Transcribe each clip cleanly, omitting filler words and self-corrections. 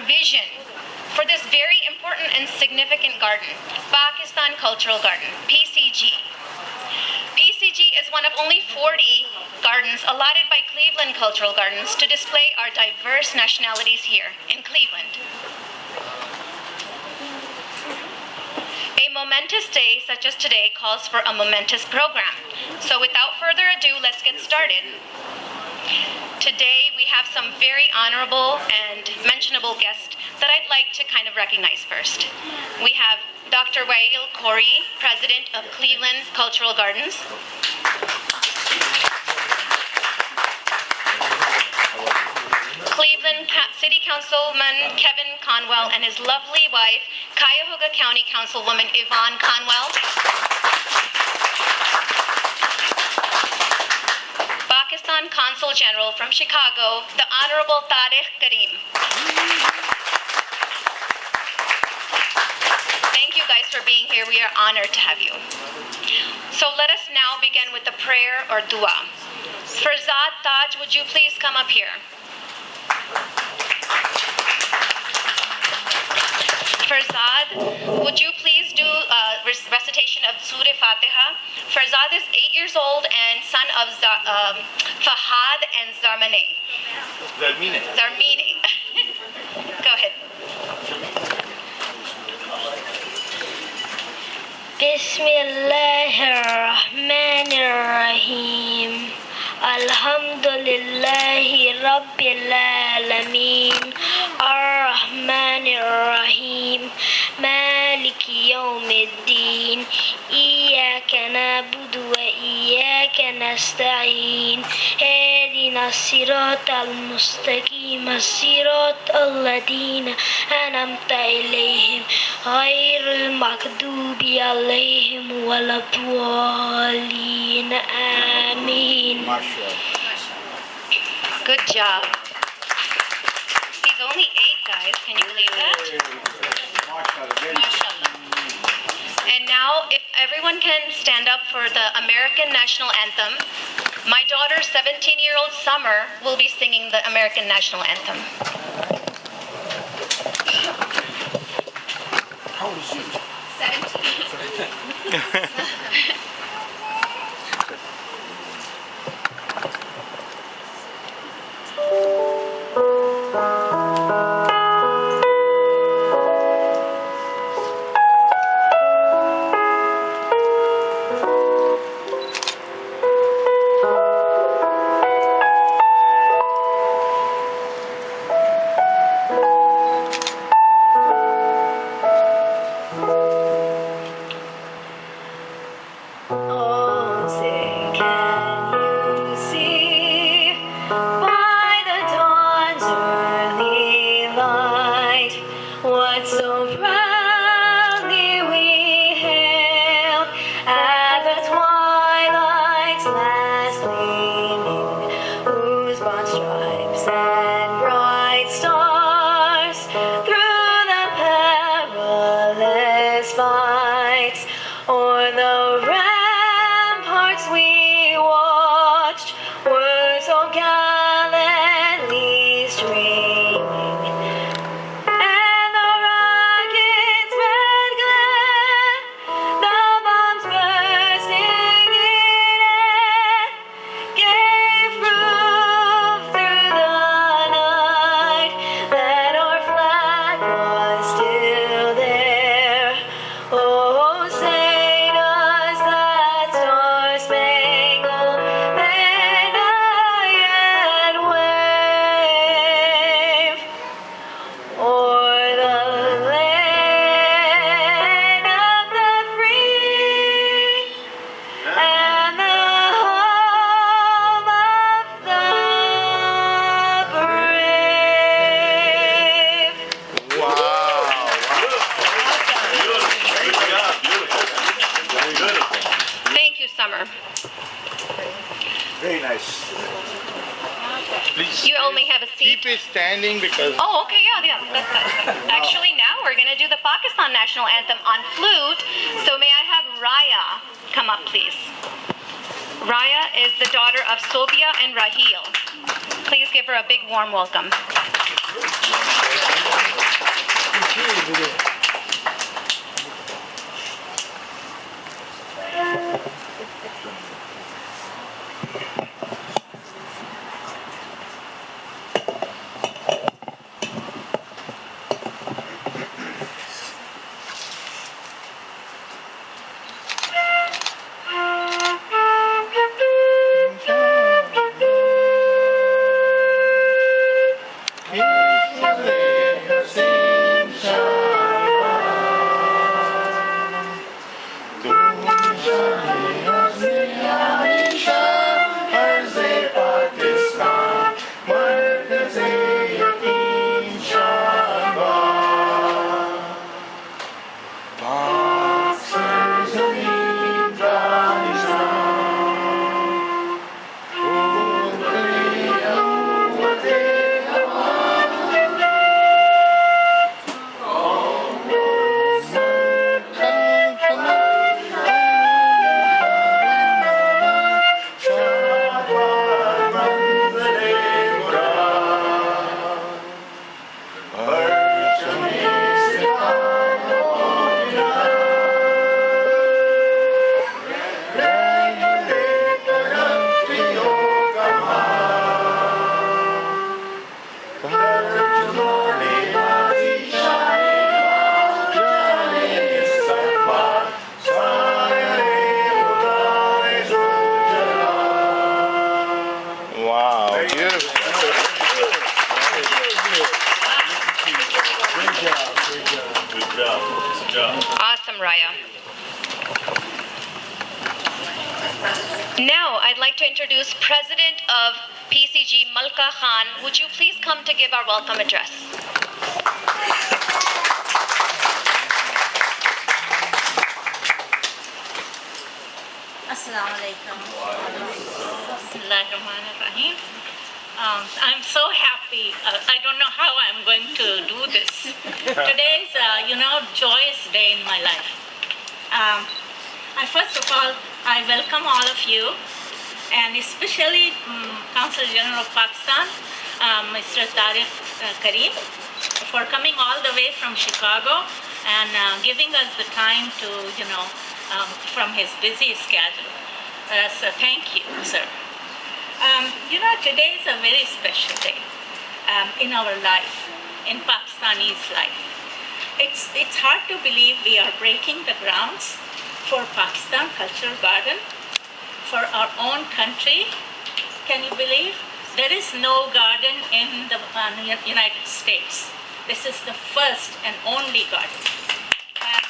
vision for this very important and significant garden, Pakistan Cultural Garden, PCG. PCG is one of only 40 gardens allotted by Cleveland Cultural Gardens to display our diverse nationalities here in Cleveland. A momentous day such as today calls for a momentous program. So without further ado, let's get started. Today we have some very honorable and mentionable guests that I'd like to kind of recognize first. We have Dr. Wael Corey, President of Cleveland Cultural Gardens. Cleveland City Councilman Kevin Conwell and his lovely wife, Cuyahoga County Councilwoman Yvonne Conwell. Pakistan Consul General from Chicago, the Honorable Tariq Karim. Thank you guys for being here. We are honored to have you. So let us now begin with the prayer or dua. Farzad Taj, would you please come up here? Farzad, would you please do a recitation of Surah Fatiha? Farzad is 8 years old and son of Fahad and Zarmine. Zarmine. Go ahead. Bismillahirrahmanirrahim. Alhamdulillahi Rabbil Alameen. Ar-Rahmanir-Rahim. Maliki Yawmiddin. Iyaka na'budu wa iyaka nasta'in. Ihdina as-siratal mustaqim. As-siratal ladina an'amta ilayhim. Ghairil maghdubi alayhim waladdallin. Amin. Good job. He's only 8, guys. Can you believe that? And now, if everyone can stand up for the American National Anthem, my daughter, 17-year-old Summer, will be singing the American National Anthem. How old is she? 17. Very nice. Please. You only have a seat. Keep it standing because. Oh, okay, yeah. That's actually, now we're going to do the Pakistan National Anthem on flute. So may I have Raya come up, please? Raya is the daughter of Sobia and Raheel. Please give her a big warm welcome. Shukriya. Now, I'd like to introduce President of PCG, Malka Khan. Would you please come to give our welcome address? Assalamu alaikum. Bismillahirrahmanirrahim. I'm so happy. I don't know how I'm going to do this. Today is joyous day in my life. First of all, I welcome all of you, and especially Consul General of Pakistan, Mr. Tariq Kareem, for coming all the way from Chicago and giving us the time to, from his busy schedule. So thank you, sir. Today is a very special day in our life, in Pakistani's life. It's hard to believe we are breaking the grounds for Pakistan Cultural Garden, for our own country. Can you believe? There is no garden in the United States. This is the first and only garden. And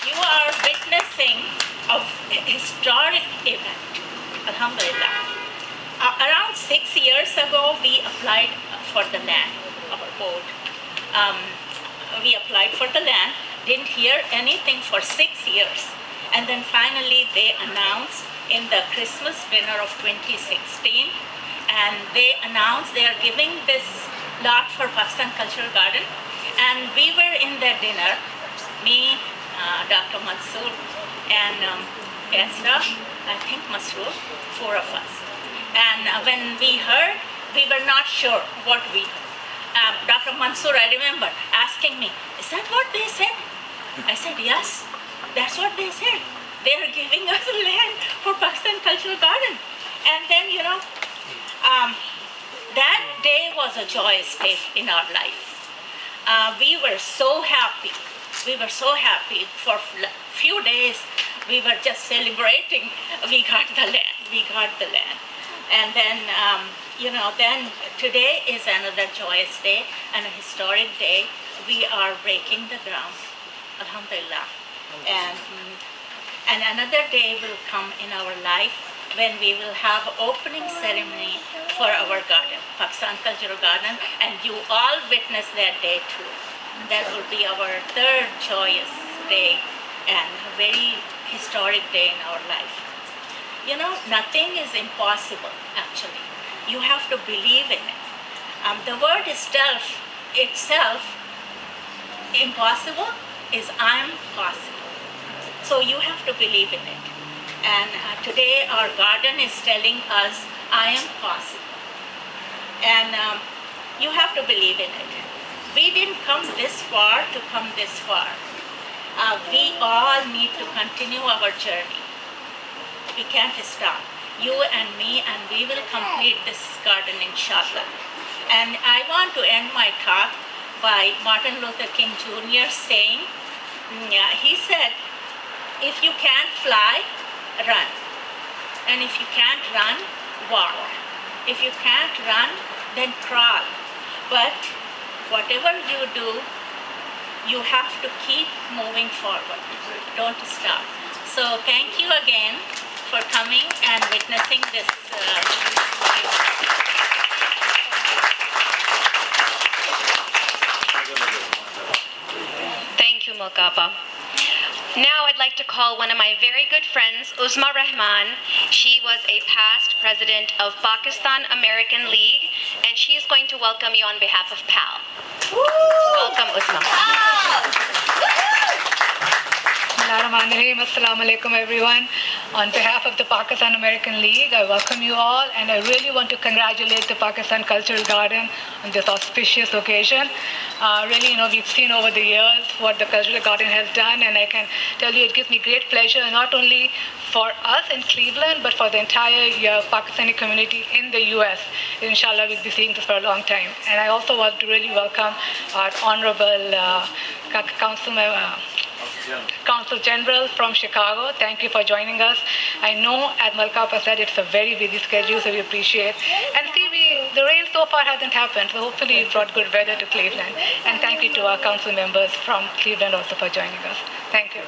you are witnessing a historic event. Alhamdulillah. Around 6 years ago, we applied for the land, our board. We applied for the land, didn't hear anything for 6 years. And then finally they announced in the Christmas dinner of 2016, and they announced they are giving this lot for Pakistan Cultural Garden. And we were in that dinner, me, Dr. Mansoor, and Ezra, I think Masroor, 4 of us. And when we heard, we were not sure what we heard. Dr. Mansoor, I remember, asking me, is that what they said? I said, yes, that's what they said. They are giving us land for Pakistan Cultural Garden. And then, that day was a joyous day in our life. We were so happy. We were so happy. For a few days, we were just celebrating. We got the land. We got the land. And then, then today is another joyous day and a historic day. We are breaking the ground. Alhamdulillah. And another day will come in our life when we will have opening ceremony for our garden, Pakistan Cultural Garden, and you all witness that day too. That will be our third joyous day and a very historic day in our life. Nothing is impossible, actually. You have to believe in it. The word itself, impossible, is I'm possible. So you have to believe in it. And today our garden is telling us, I am possible. And you have to believe in it. We didn't come this far to come this far. We all need to continue our journey. We can't stop. You and me, and we will complete this garden, inshallah. And I want to end my talk by Martin Luther King Jr. saying, he said, if you can't fly, run. And if you can't run, walk. If you can't run, then crawl. But whatever you do, you have to keep moving forward. Don't stop. So thank you again for coming and witnessing this. Thank you, Malkapa. Now I'd like to call one of my very good friends, Uzma Rahman. She was a past president of Pakistan American League, and she is going to welcome you on behalf of PAL. Welcome, Uzma. Bismillahirrahmanirrahim. Assalamu alaikum, everyone. On behalf of the Pakistan American League, I welcome you all, and I really want to congratulate the Pakistan Cultural Garden on this auspicious occasion. Really, we've seen over the years what the Cultural Garden has done, and I can tell you it gives me great pleasure, not only for us in Cleveland, but for the entire Pakistani community in the U.S. Inshallah, we'll be seeing this for a long time. And I also want to really welcome our Honorable Councilman, Consul General from Chicago. Thank you for joining us. I know, as Malkapa said, it's a very busy schedule, so we appreciate. And see, the rain so far hasn't happened, so hopefully it brought good weather to Cleveland. And thank you to our council members from Cleveland also for joining us. Thank you.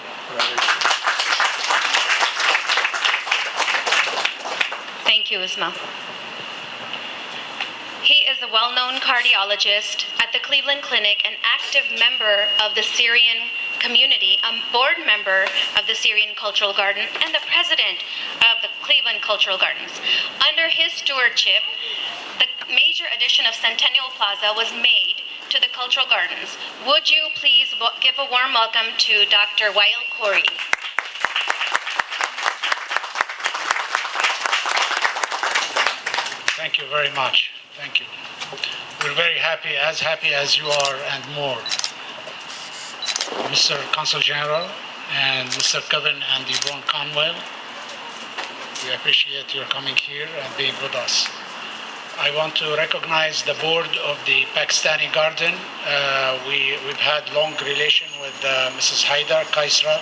Thank you, Usma. He is a well-known cardiologist at the Cleveland Clinic, an active member of the Syrian community, a board member of the Syrian Cultural Garden, and the president of the Cleveland Cultural Gardens. Under his stewardship, the major addition of Centennial Plaza was made to the Cultural Gardens. Would you please give a warm welcome to Dr. Wael Khoury? Thank you very much. Thank you. We're very happy as you are, and more. Mr. Consul General and Mr. Kevin and Yvonne Conwell, we appreciate your coming here and being with us. I want to recognize the board of the Pakistani Garden. We've had long relation with Mrs. Haidar, Kaisra,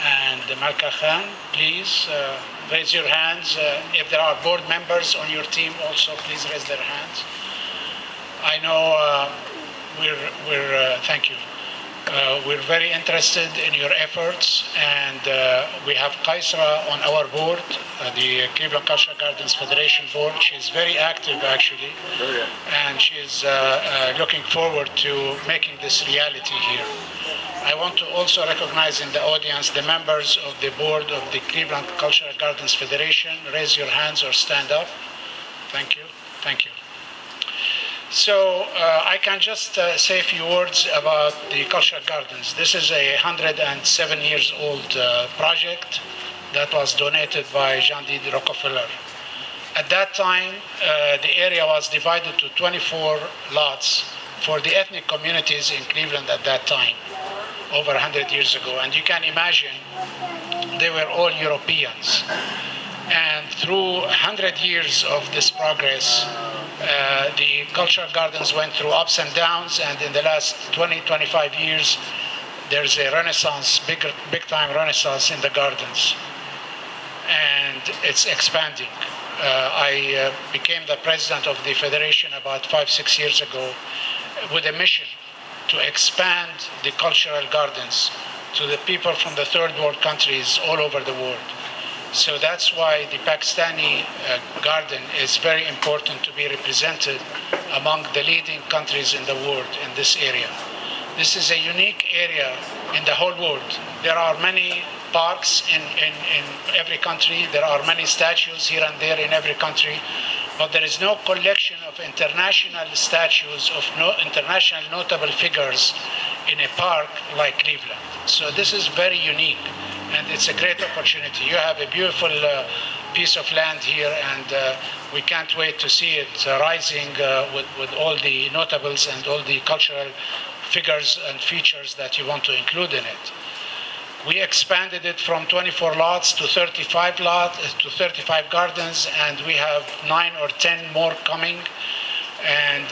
and Malka Khan. Please raise your hands. If there are board members on your team also, please raise their hands. I know thank you. We're very interested in your efforts, and we have Kaisra on our board, the Cleveland Cultural Gardens Federation board. She's very active, actually, and she's looking forward to making this reality here. I want to also recognize in the audience the members of the board of the Cleveland Cultural Gardens Federation. Raise your hands or stand up. Thank you. Thank you. So I can just say a few words about the Cultural Gardens. This is a 107 years old project that was donated by John D. Rockefeller. At that time, the area was divided to 24 lots for the ethnic communities in Cleveland at that time, over 100 years ago. And you can imagine they were all Europeans. And through 100 years of this progress, the cultural gardens went through ups and downs, and in the last 20-25 years, there's a renaissance, big-time renaissance in the gardens. And it's expanding. I became the president of the federation about 5-6 years ago with a mission to expand the cultural gardens to the people from the third world countries all over the world. So that's why the Pakistani garden is very important to be represented among the leading countries in the world in this area. This is a unique area in the whole world. There are many parks in every country. There are many statues here and there in every country. But there is no collection of international statues of international notable figures in a park like Cleveland. So this is very unique, and it's a great opportunity. You have a beautiful piece of land here, and we can't wait to see it rising with all the notables and all the cultural figures and features that you want to include in it. We expanded it from 24 lots to 35 gardens, and we have 9 or 10 more coming, and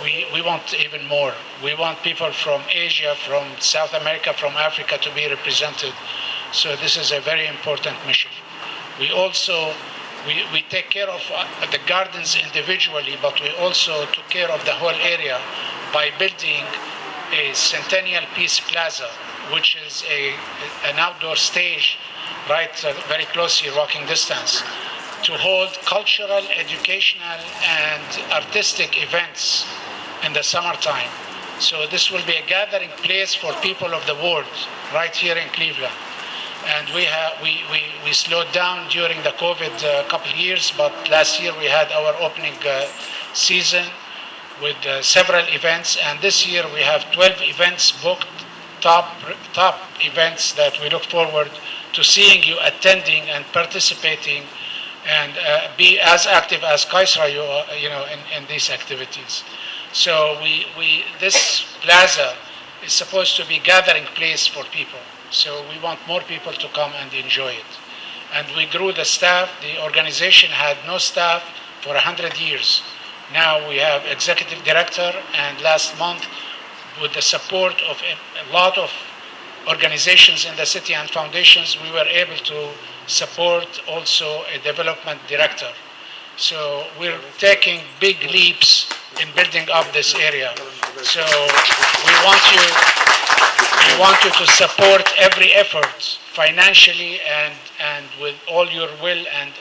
we want even more. We want people from Asia, from South America, from Africa to be represented. So this is a very important mission. We also we take care of the gardens individually, but we also took care of the whole area by building a Centennial Peace Plaza, which is an outdoor stage right very close here, walking distance, to hold cultural, educational, and artistic events in the summertime. So this will be a gathering place for people of the world right here in Cleveland. And we slowed down during the COVID couple of years, but last year we had our opening season with several events, and this year we have 12 events booked, top events that we look forward to seeing you attending and participating, and be as active as Kaisra in these activities. So this plaza is supposed to be gathering place for people. So we want more people to come and enjoy it. And we grew the staff. The organization had no staff for 100 years. Now we have executive director, and last month, with the support of a lot of organizations in the city and foundations, we were able to support also a development director. So we're taking big leaps in building up this area. So we want you to support every effort financially and with all your will and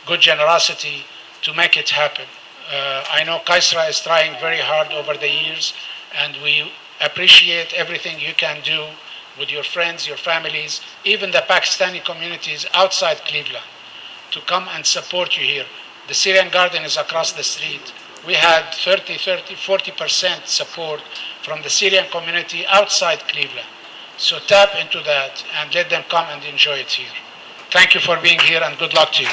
good generosity to make it happen. I know Kaisra is trying very hard over the years, and we appreciate everything you can do with your friends, your families, even the Pakistani communities outside Cleveland, to come and support you here. The Syrian Garden is across the street. We had 40% support from the Syrian community outside Cleveland. So tap into that and let them come and enjoy it here. Thank you for being here and good luck to you.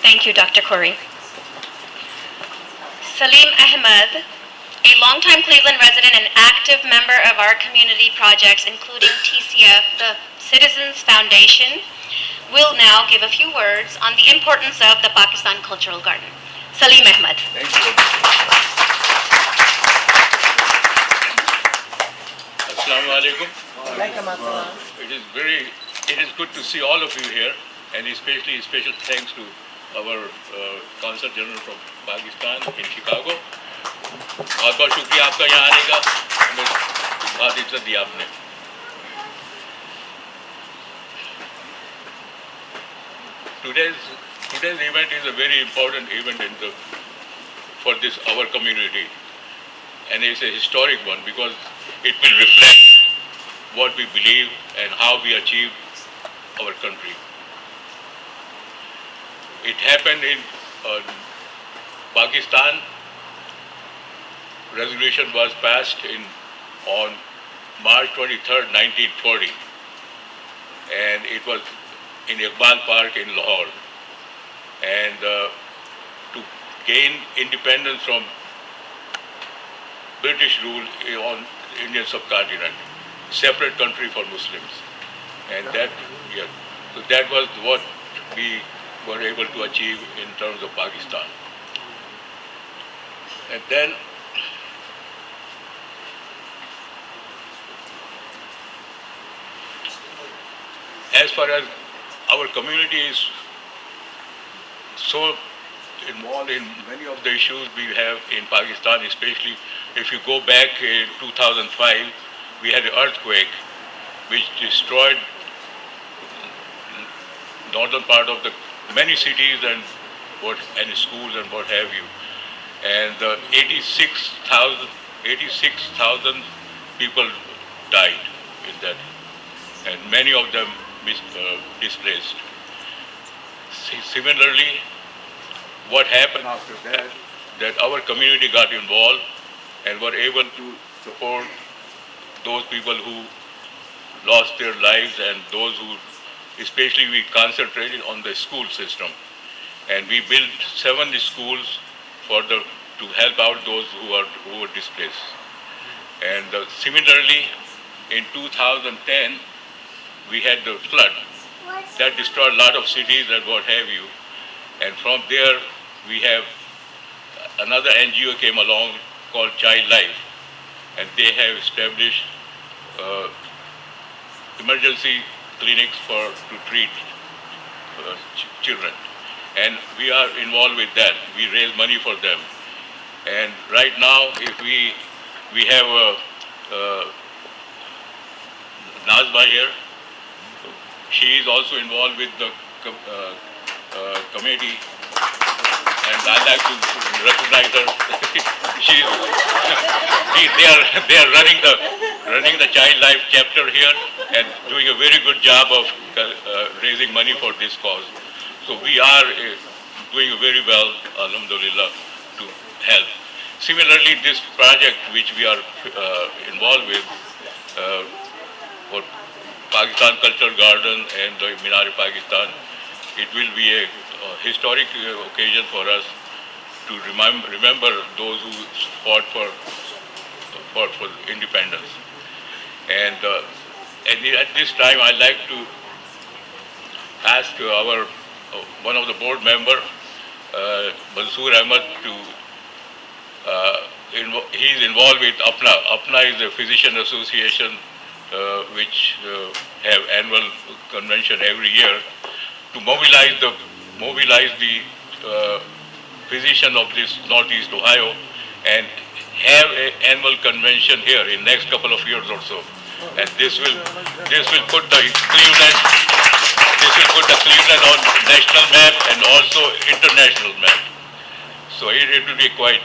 Thank you, Dr. Corey. Salim Ahmed, a longtime Cleveland resident and active member of our community projects, including TCF, the Citizens Foundation, will now give a few words on the importance of the Pakistan Cultural Garden. Salim Ahmed. Thank you. Assalamu alaikum. It is good to see all of you here, and especially special thanks to our Consul General from Pakistan in Chicago. बहुत बहुत शुक्रिया आपका यहाँ आने का, हमें बहुत इज्जत दी आपने. Today's event is a very important event for this our community, and it's a historic one because it will reflect what we believe and how we achieve our country. It happened in Pakistan. Resolution was passed on March 23rd, 1940, and it was in Iqbal Park in Lahore. And to gain independence from British rule on Indian subcontinent, separate country for Muslims, and so that was what we were able to achieve in terms of Pakistan. And then as far as our community is so involved in many of the issues we have in Pakistan, especially if you go back in 2005, we had an earthquake which destroyed northern part of the many cities and schools and what have you. And 86,000 people died in that, and many of them displaced. Similarly, what happened after that our community got involved and were able to support those people who lost their lives, and those who, especially we concentrated on the school system, and we built 7 schools to help out those who were displaced. And similarly, in 2010, we had the flood that destroyed a lot of cities and what have you. And from there, we have another NGO came along called Child Life, and they have established emergency clinics to treat children. And we are involved with that. We raise money for them. And right now, if we have Nazba here. She is also involved with the committee, and I'd like to recognize her. They are running the Child Life chapter here and doing a very good job of raising money for this cause. So we are doing very well, alhamdulillah, to help. Similarly, this project which we are involved with for Pakistan Cultural Garden and the Minar-e-Pakistan, it will be a historic occasion for us to remember those who fought for independence. And at this time, I'd like to ask our one of the board member, Mansoor Ahmed, he's involved with APNA. APNA is a physician association which have annual convention every year, to mobilize the physician of this Northeast Ohio and have an annual convention here in next couple of years or so. And this will put the Cleveland on national map and also international map. So it will be quite.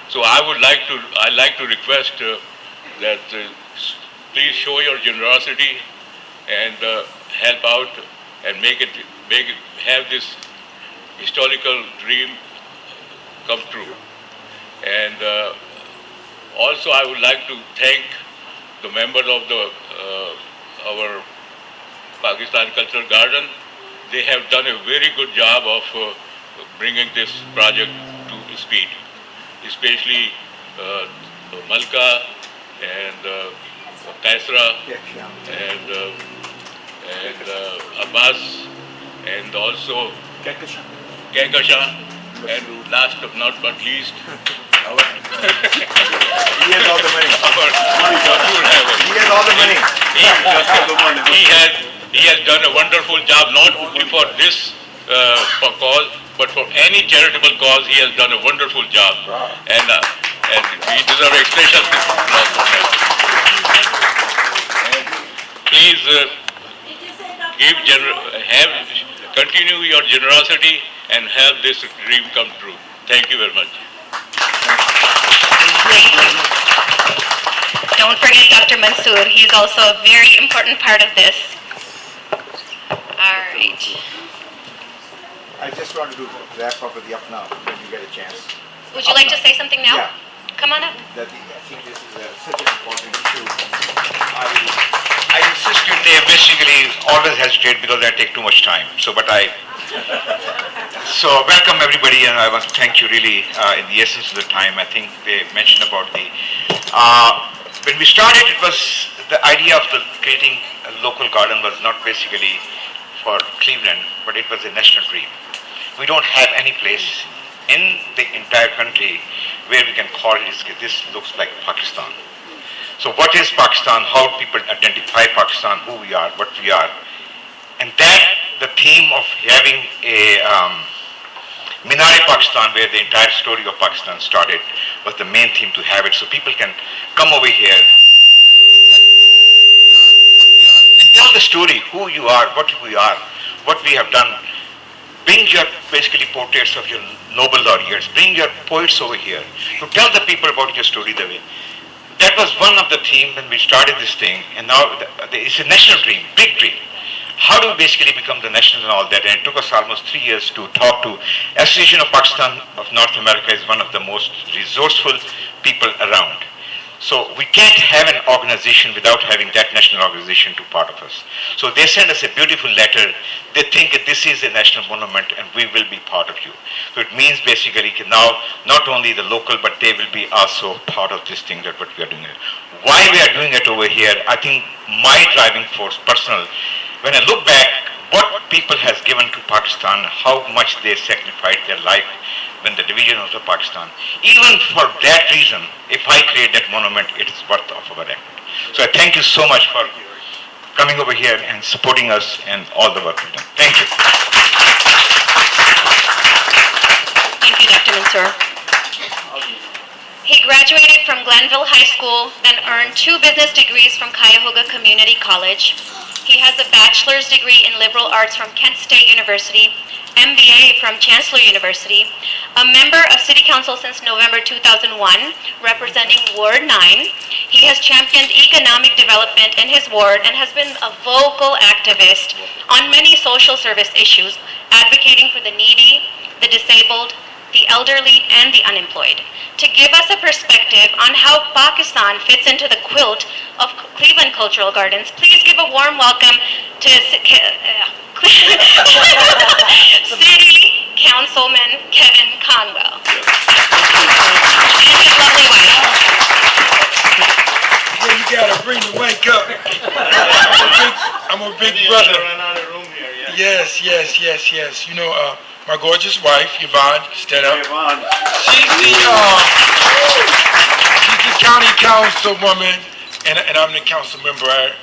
So I like to request that please show your generosity and help out and have this historical dream come true. And also I would like to thank the members of our Pakistan Cultural Garden. They have done a very good job of bringing this project to speed, especially Malka and Kaisra and Abbas and also Kekasha, and last but not least, He has all the money. He has all the money. He has done a wonderful job, not only for this for cause, but for any charitable cause. He has done a wonderful job, and we deserve a special applause for that. And please continue your generosity and have this dream come true. Thank you very much. Don't forget Dr. Mansoor. He's also a very important part of this. All right. I just wanted to wrap up with the up now when you get a chance. Would you like to say something now? Yeah. Come on up. I think this is such an important issue. I insist they basically always hesitate because I take too much time. So welcome everybody, and I want to thank you really in the essence of the time. I think they mentioned about when we started, it was the idea of creating a local garden was not basically for Cleveland, but it was a national dream. We don't have any place in the entire country where we can call it, this looks like Pakistan. So what is Pakistan? How people identify Pakistan, who we are, what we are. And that, the theme of having a Minare Pakistan, where the entire story of Pakistan started, was the main theme to have it. So people can come over here and tell the story, who you are, what we are, what we have done. Bring your basically portraits of your Nobel laureates. Bring your poets over here to tell the people about your story the way. That was one of the themes when we started this thing, and now it's a national dream, big dream. How do we basically become the national and all that? And it took us almost 3 years to talk to Association of Pakistan of North America is one of the most resourceful people around. So we can't have an organization without having that national organization to part of us. So they send us a beautiful letter. They think that this is a national monument and we will be part of you. So it means basically now not only the local, but they will be also part of this thing that what we are doing. Why we are doing it over here, I think my driving force, personal, when I look back, what people has given to Pakistan, how much they sacrificed their life when the division of the Pakistan. Even for that reason, if I create that monument, it is worth of our effort. So I thank you so much for coming over here and supporting us and all the work we've done. Thank you. Thank you, Dr. Mansoor. He graduated from Glenville High School, then earned 2 business degrees from Cuyahoga Community College. He has a bachelor's degree in liberal arts from Kent State University, MBA from Chancellor University, a member of City Council since November 2001, representing Ward 9. He has championed economic development in his ward and has been a vocal activist on many social service issues, advocating for the needy, the disabled, the elderly, and the unemployed. To give us a perspective on how Pakistan fits into the quilt of Cleveland Cultural Gardens, please give a warm welcome to City Councilman Kevin Conwell and his lovely wife. Yeah, you gotta bring the wake up. I'm a big brother. Yes. You know, my gorgeous wife, Yvonne, stand up. She's the county councilwoman, and I'm the council member. I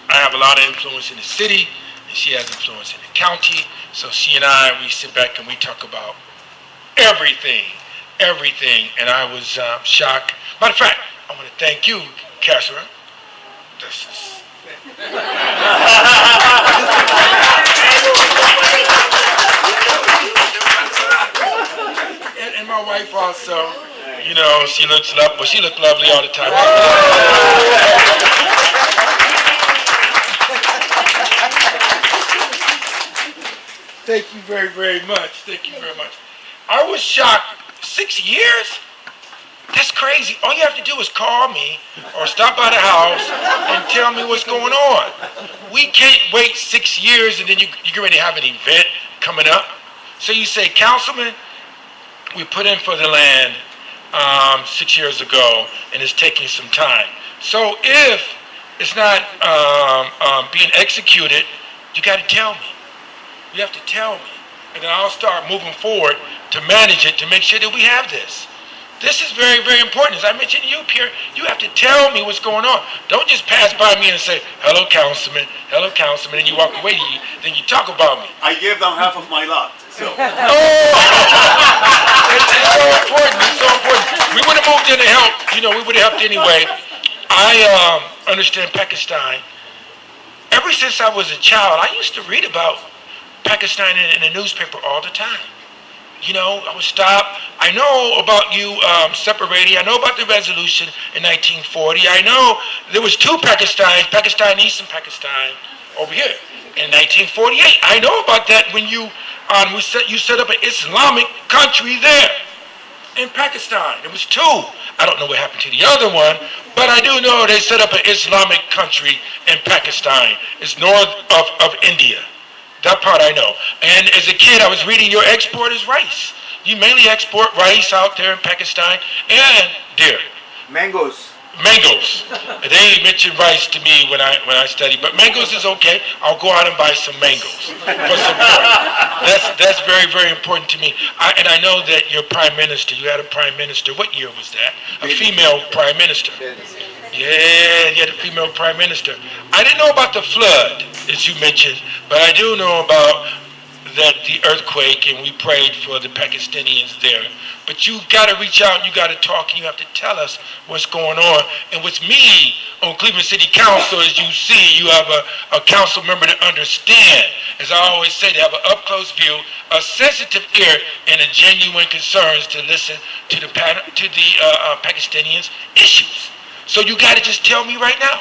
have a lot of influence in the city, and she has influence in the county. So she and I, we sit back and we talk about everything. And I was shocked. Matter of fact, I want to thank you, Catherine. This is... and my wife also, you know, she looks lovely all the time. Thank you very, very much. Thank you very much. I was shocked. 6 years? That's crazy. All you have to do is call me or stop by the house and tell me what's going on. We can't wait 6 years and then you get ready to have an event coming up. So you say, Councilman, we put in for the land 6 years ago and it's taking some time. So if it's not being executed, you got to tell me. You have to tell me. And then I'll start moving forward to manage it, to make sure that we have this. This is very, very important. As I mentioned to you, Pierre, you have to tell me what's going on. Don't just pass by me and say, hello, Councilman, and you walk away, then you talk about me. I gave them half of my lot. So. Oh! It's so important. It's so important. We would have moved in to help. You know, we would have helped anyway. I understand Pakistan. Ever since I was a child, I used to read about Pakistan in the newspaper all the time. You know, I would stop. I know about you separating. I know about the resolution in 1940. I know there was two Pakistans, Pakistan East and Pakistan over here in 1948. I know about that when you set up an Islamic country there in Pakistan. There was two. I don't know what happened to the other one, but I do know they set up an Islamic country in Pakistan. It's north of India. That part I know. And as a kid, I was reading your export is rice. You mainly export rice out there in Pakistan and deer. Mangoes. Mangoes. They mentioned rice to me when I studied, but mangoes is okay. I'll go out and buy some mangoes for support. That's very, very important to me. And I know that your prime minister, you had a prime minister. What year was that? A female prime minister. Yeah, you had a female prime minister. I didn't know about the flood, as you mentioned, but I do know about the earthquake, and we prayed for the Pakistanians there. But you got to reach out, you got to talk, and you have to tell us what's going on. And with me on Cleveland City Council, as you see, you have a council member to understand. As I always say, to have an up-close view, a sensitive ear, and a genuine concerns to listen to the Pakistanians' issues. So you got to just tell me right now.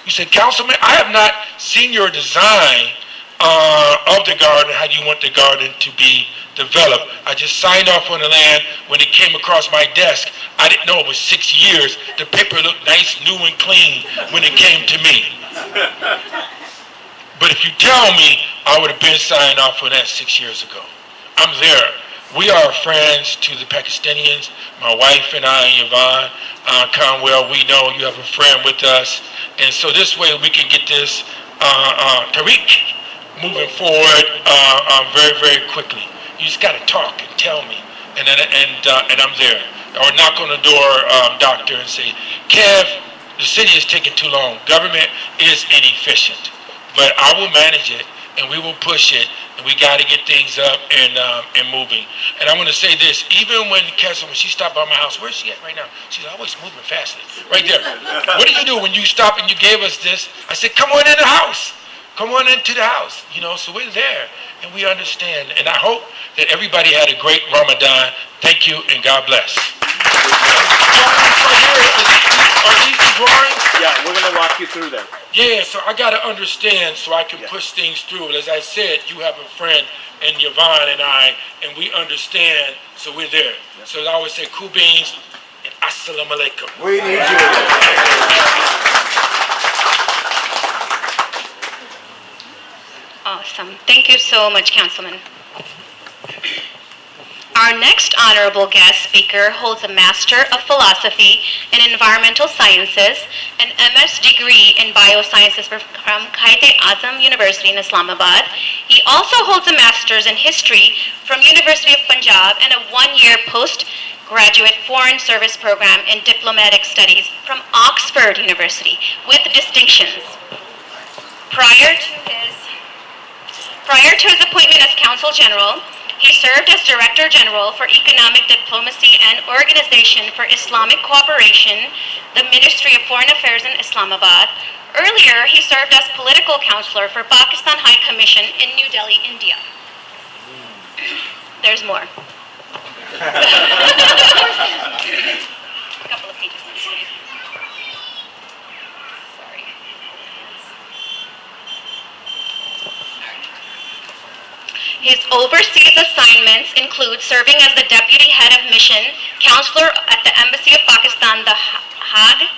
You said, Councilman, I have not seen your design of the garden, how you want the garden to be developed. I just signed off on the land when it came across my desk. I didn't know it was 6 years. The paper looked nice, new and clean when it came to me. But if you tell me, I would have been signed off on that 6 years ago. I'm there. We are friends to the Pakistanians. My wife and I, Yvonne, Conwell, we know you have a friend with us. And so this way we can get this Tariq moving forward very, very quickly. You just got to talk and tell me. And I'm there. Or knock on the door, doctor, and say, Kev, the city is taking too long. Government is inefficient. But I will manage it, and we will push it, and we got to get things up and moving. And I want to say this, even when she stopped by my house, where's she at right now? She's always moving fast. Right there. What did you do when you stopped and you gave us this? I said, come on in the house. Come on into the house. You know, so we're there, and we understand. And I hope that everybody had a great Ramadan. Thank you, and God bless. Are these the drawings? Yeah, we're going to walk you through them. Yeah, so I got to understand so I can push things through. As I said, you have a friend in Yvonne and I, and we understand, so we're there. Yeah. So I always say, cool beans and assalamu alaikum. We need you. Awesome. Thank you so much, Councilman. Our next honorable guest speaker holds a Master of Philosophy in Environmental Sciences, an MS degree in Biosciences from Quaid-e-Azam University in Islamabad. He also holds a Master's in History from University of Punjab and a one-year post graduate foreign service program in diplomatic studies from Oxford University with distinctions. Prior to his appointment as Consul General, he served as Director General for Economic Diplomacy and Organization for Islamic Cooperation, the Ministry of Foreign Affairs in Islamabad. Earlier, he served as Political Counselor for Pakistan High Commission in New Delhi, India. There's more. A couple of pages. Sorry. His overseas assignments include serving as the Deputy Head of Mission, Counselor at the Embassy of Pakistan, The Hague,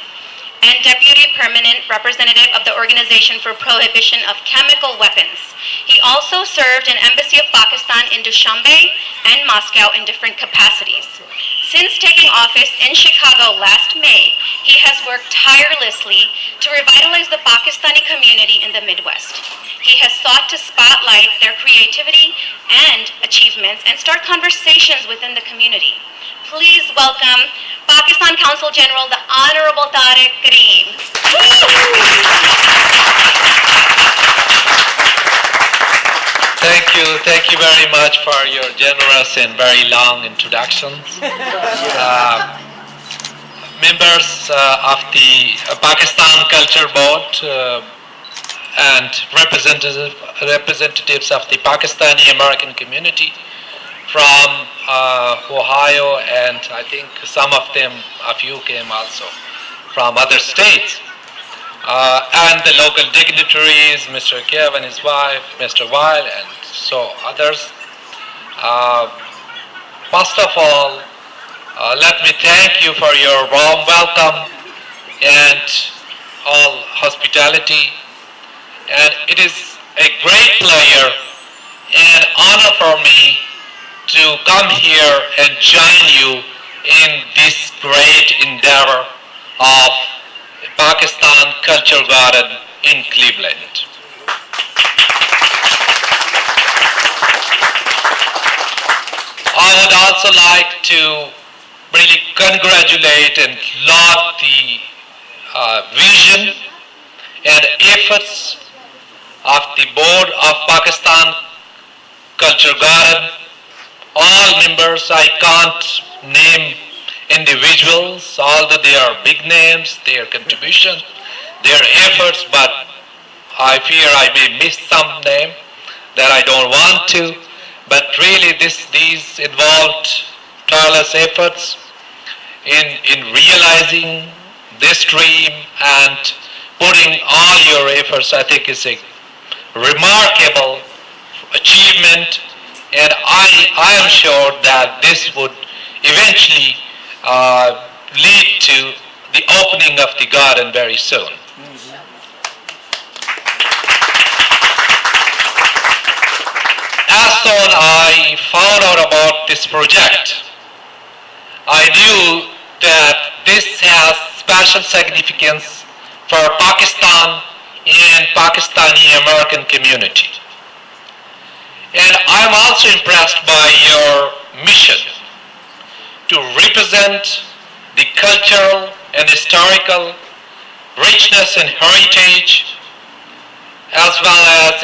and Deputy Permanent Representative of the Organization for Prohibition of Chemical Weapons. He also served in Embassy of Pakistan in Dushanbe and Moscow in different capacities. Since taking office in Chicago last May, he has worked tirelessly to revitalize the Pakistani community in the Midwest. He has sought to spotlight their creativity and achievements and start conversations within the community. Please welcome Pakistan Consul General, the Honorable Tariq Kareem. Thank you very much for your generous and very long introductions. Members of the Pakistan Culture Board and representatives of the Pakistani American community from Ohio, and I think some of you came also from other states, and the local dignitaries, Mr. Kev and his wife, Mr. Weil, and so others. First of all, let me thank you for your warm welcome and all hospitality, and it is a great pleasure and honor for me to come here and join you in this great endeavor of Pakistan Culture Garden in Cleveland. I would also like to really congratulate and laud the vision and efforts of the Board of Pakistan Culture Garden. All members, I can't name individuals, although they are big names, their contribution, their efforts, but I fear I may miss some name that I don't want to. But really these involved tireless efforts in realizing this dream and putting all your efforts, I think, is a remarkable achievement. And I am sure that this would eventually lead to the opening of the garden very soon. As soon I found out about this project, I knew that this has special significance for Pakistan and Pakistani American community. And I'm also impressed by your mission to represent the cultural and historical richness and heritage, as well as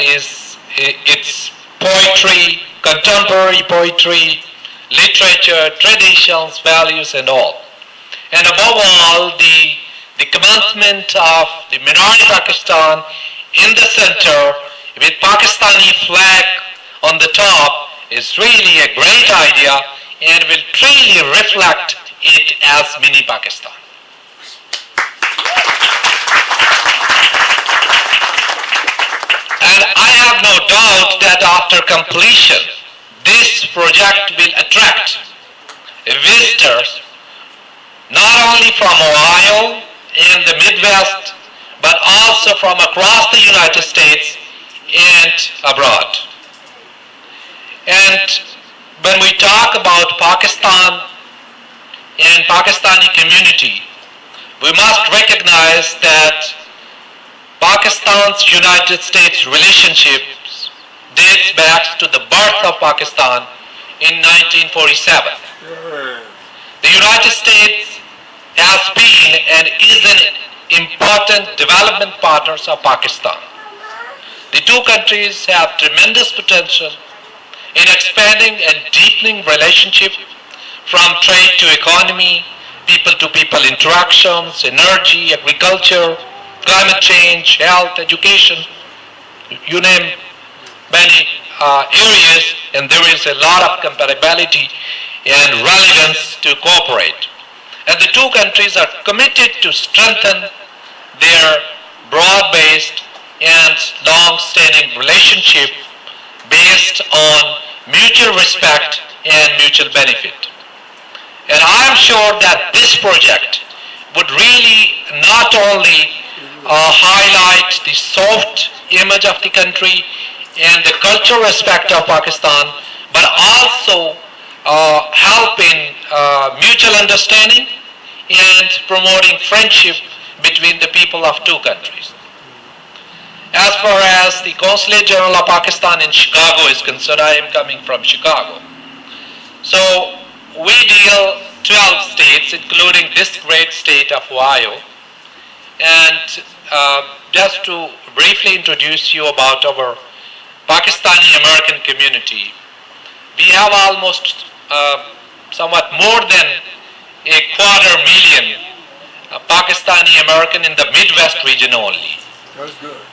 its poetry, contemporary poetry, literature, traditions, values, and all. And above all, the commencement of the minority Pakistan in the center with Pakistani flag on the top is really a great idea and will truly reflect it as mini Pakistan. And I have no doubt that after completion, this project will attract visitors not only from Ohio and the Midwest, but also from across the United States and abroad. And when we talk about Pakistan and Pakistani community, we must recognize that Pakistan's United States relationships dates back to the birth of Pakistan in 1947. The United States has been and is an important development partner of Pakistan. The two countries have tremendous potential in expanding and deepening relationship from trade to economy, people-to-people interactions, energy, agriculture, climate change, health, education, you name many areas, and there is a lot of compatibility and relevance to cooperate. And the two countries are committed to strengthen their broad-based and long-standing relationship based on mutual respect and mutual benefit. And I am sure that this project would really not only highlight the soft image of the country and the cultural aspect of Pakistan, but also help in mutual understanding and promoting friendship between the people of two countries. As far as the Consulate General of Pakistan in Chicago is concerned, I am coming from Chicago. So we deal 12 states, including this great state of Ohio. And just to briefly introduce you about our Pakistani American community, we have almost somewhat more than 250,000 Pakistani American in the Midwest region only,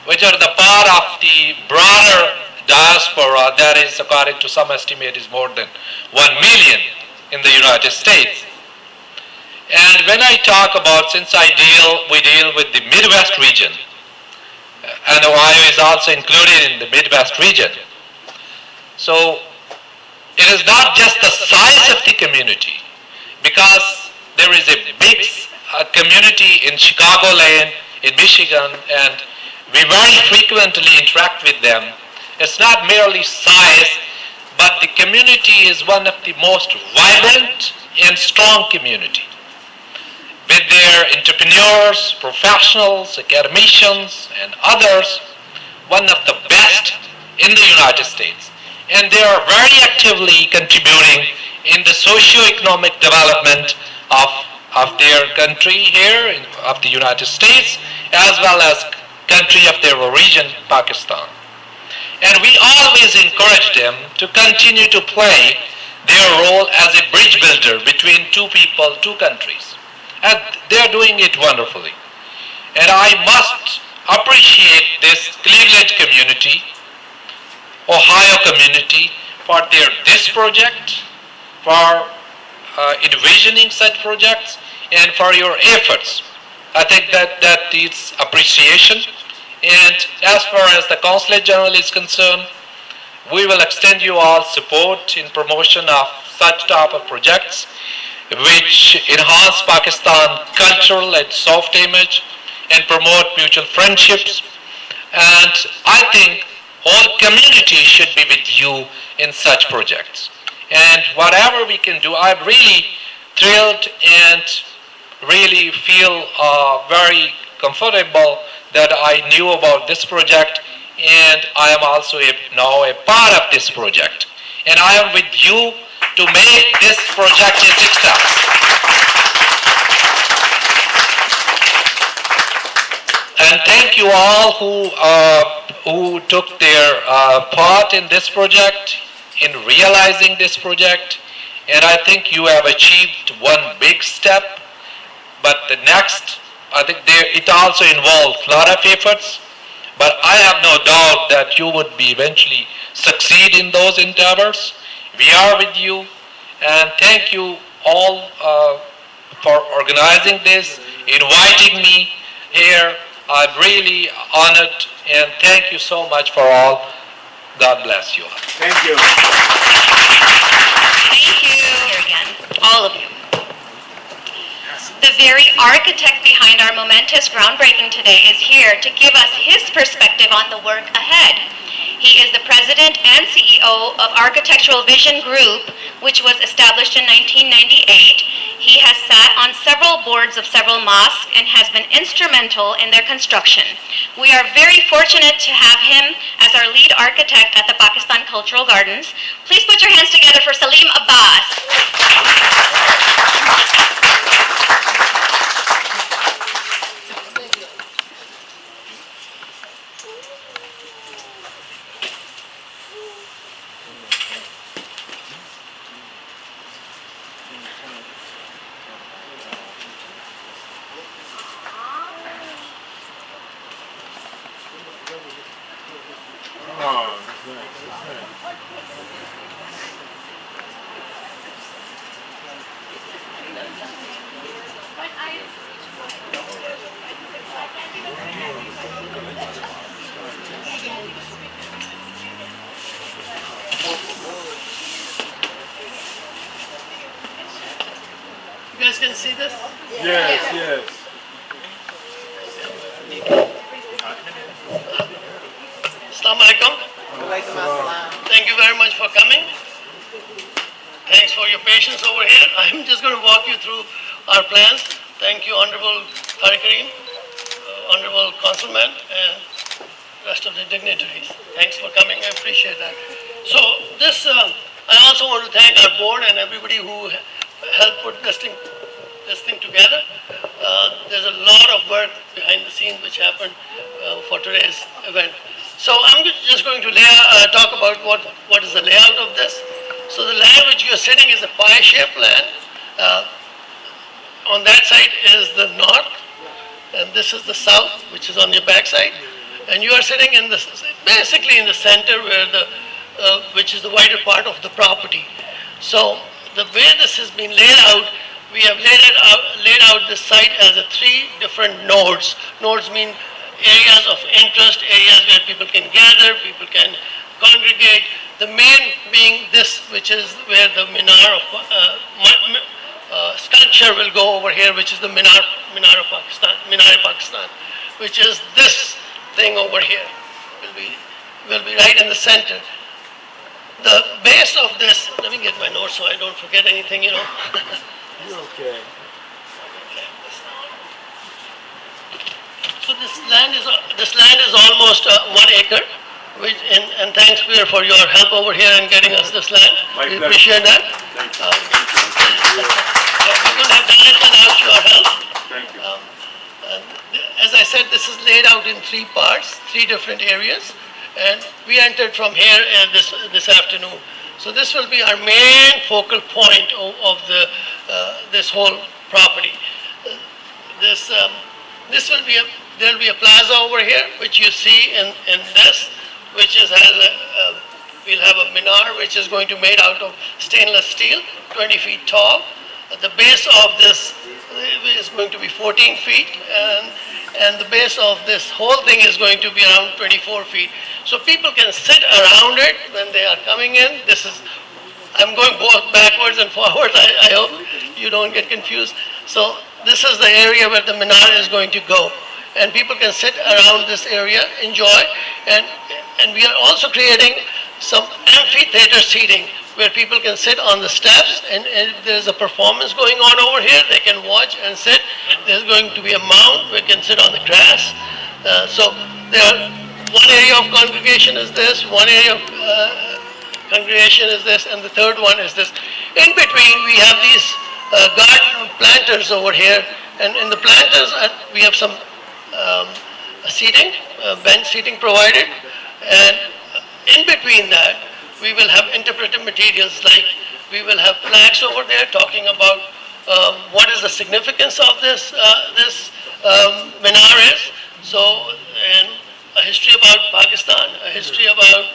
which are the part of the broader diaspora that is, according to some estimate, is more than 1 million in the United States. And when I talk about, since we deal with the Midwest region, and Ohio is also included in the Midwest region. So it is not just the size of the community, because there is a big community in Chicagoland, in Michigan, and we very frequently interact with them. It's not merely size, but the community is one of the most vibrant and strong community, with their entrepreneurs, professionals, academicians, and others, one of the best in the United States. And they are very actively contributing in the socio-economic development of their country here, of the United States, as well as country of their origin, Pakistan. And we always encourage them to continue to play their role as a bridge builder between two people, two countries. And they're doing it wonderfully. And I must appreciate this Cleveland community, Ohio community, for this project, for envisioning such projects, and for your efforts. I think that needs appreciation. And as far as the Consulate General is concerned, we will extend you all support in promotion of such type of projects which enhance Pakistan's cultural and soft image and promote mutual friendships. And I think whole community should be with you in such projects. And whatever we can do, I'm really thrilled and really feel very comfortable that I knew about this project, and I am also now a part of this project. And I am with you to make this project a success. And thank you all who took their part in this project, in realizing this project. And I think you have achieved one big step, but the next, I think it also involves a lot of efforts, but I have no doubt that you would be eventually succeed in those endeavors. We are with you, and thank you all for organizing this, inviting me here. I'm really honored, and thank you so much for all. God bless you all. Thank you. Thank you. Here again, all of you. The very architect behind our momentous groundbreaking today is here to give us his perspective on the work ahead. He is the president and CEO of Architectural Vision Group, which was established in 1998. He has sat on several boards of several mosques and has been instrumental in their construction. We are very fortunate to have him as our lead architect at the Pakistan Cultural Gardens. Please put your hands together for Salim Abbas. You guys can see this? Yes, yes. Assalamu alaikum. Thank you very much for coming. Thanks for your patience over here. I'm just going to walk you through our plans. Thank you, Honorable Tariq Karim, Honorable Councilman, and rest of the dignitaries. Thanks for coming. I appreciate that. So this, I also want to thank our board and everybody who helped put this thing together. There's a lot of work behind the scenes which happened for today's event. So I'm just going to talk about what is the layout of this. So the land which you're sitting is a pie-shaped land. On that side is the north, and this is the south, which is on your back side. And you are sitting in basically in the center where which is the wider part of the property. So the way this has been laid out, we have laid out this site as three different nodes. Nodes mean areas of interest, areas where people can gather, people can congregate. The main being this, which is where the minar of sculpture will go over here, which is the minar of Pakistan, Minar-e-Pakistan, which is this thing over here. Will be right in the center. The base of this. Let me get my notes so I don't forget anything. You're okay. So this land is almost 1 acre. And thanks, Pierre, for your help over here in getting us this land. We appreciate that. We couldn't have done it without your help. Thank you. As I said, this is laid out in 3 parts, 3 different areas, and we entered from here this afternoon. So this will be our main focal point of this whole property. There will be a plaza over here, which you see in this, which we'll have a minar, which is going to be made out of stainless steel, 20 feet tall. The base of this is going to be 14 feet, and the base of this whole thing is going to be around 24 feet. So people can sit around it when they are coming in. I'm going both backwards and forwards. I hope you don't get confused. So this is the area where the minar is going to go. And people can sit around this area, enjoy, and we are also creating some amphitheater seating where people can sit on the steps, and if there's a performance going on over here, they can watch and sit. There's going to be a mount where they can sit on the grass. So one area of congregation is this, one area of congregation is this, and the third one is this. In between, we have these garden planters over here, and in the planters, we have some seating, bench seating provided, and in between that, we will have interpretive materials, like we will have flags over there talking about what is the significance of this minar is. So, and a history about Pakistan, a history about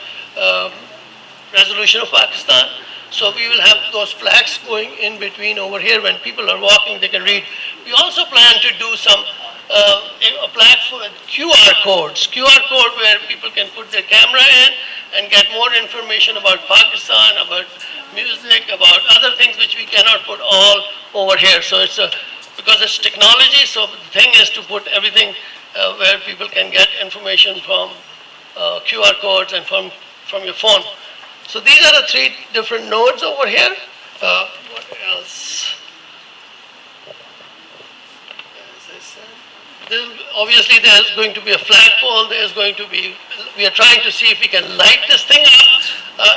resolution of Pakistan. So we will have those flags going in between over here. When people are walking, they can read. We also plan to do some a platform, QR codes, where people can put their camera in and get more information about Pakistan, about music, about other things which we cannot put all over here. So because it's technology, so the thing is to put everything where people can get information from QR codes and from your phone. So these are the 3 different nodes over here. What else? Obviously, there's going to be a flagpole. We are trying to see if we can light this thing up,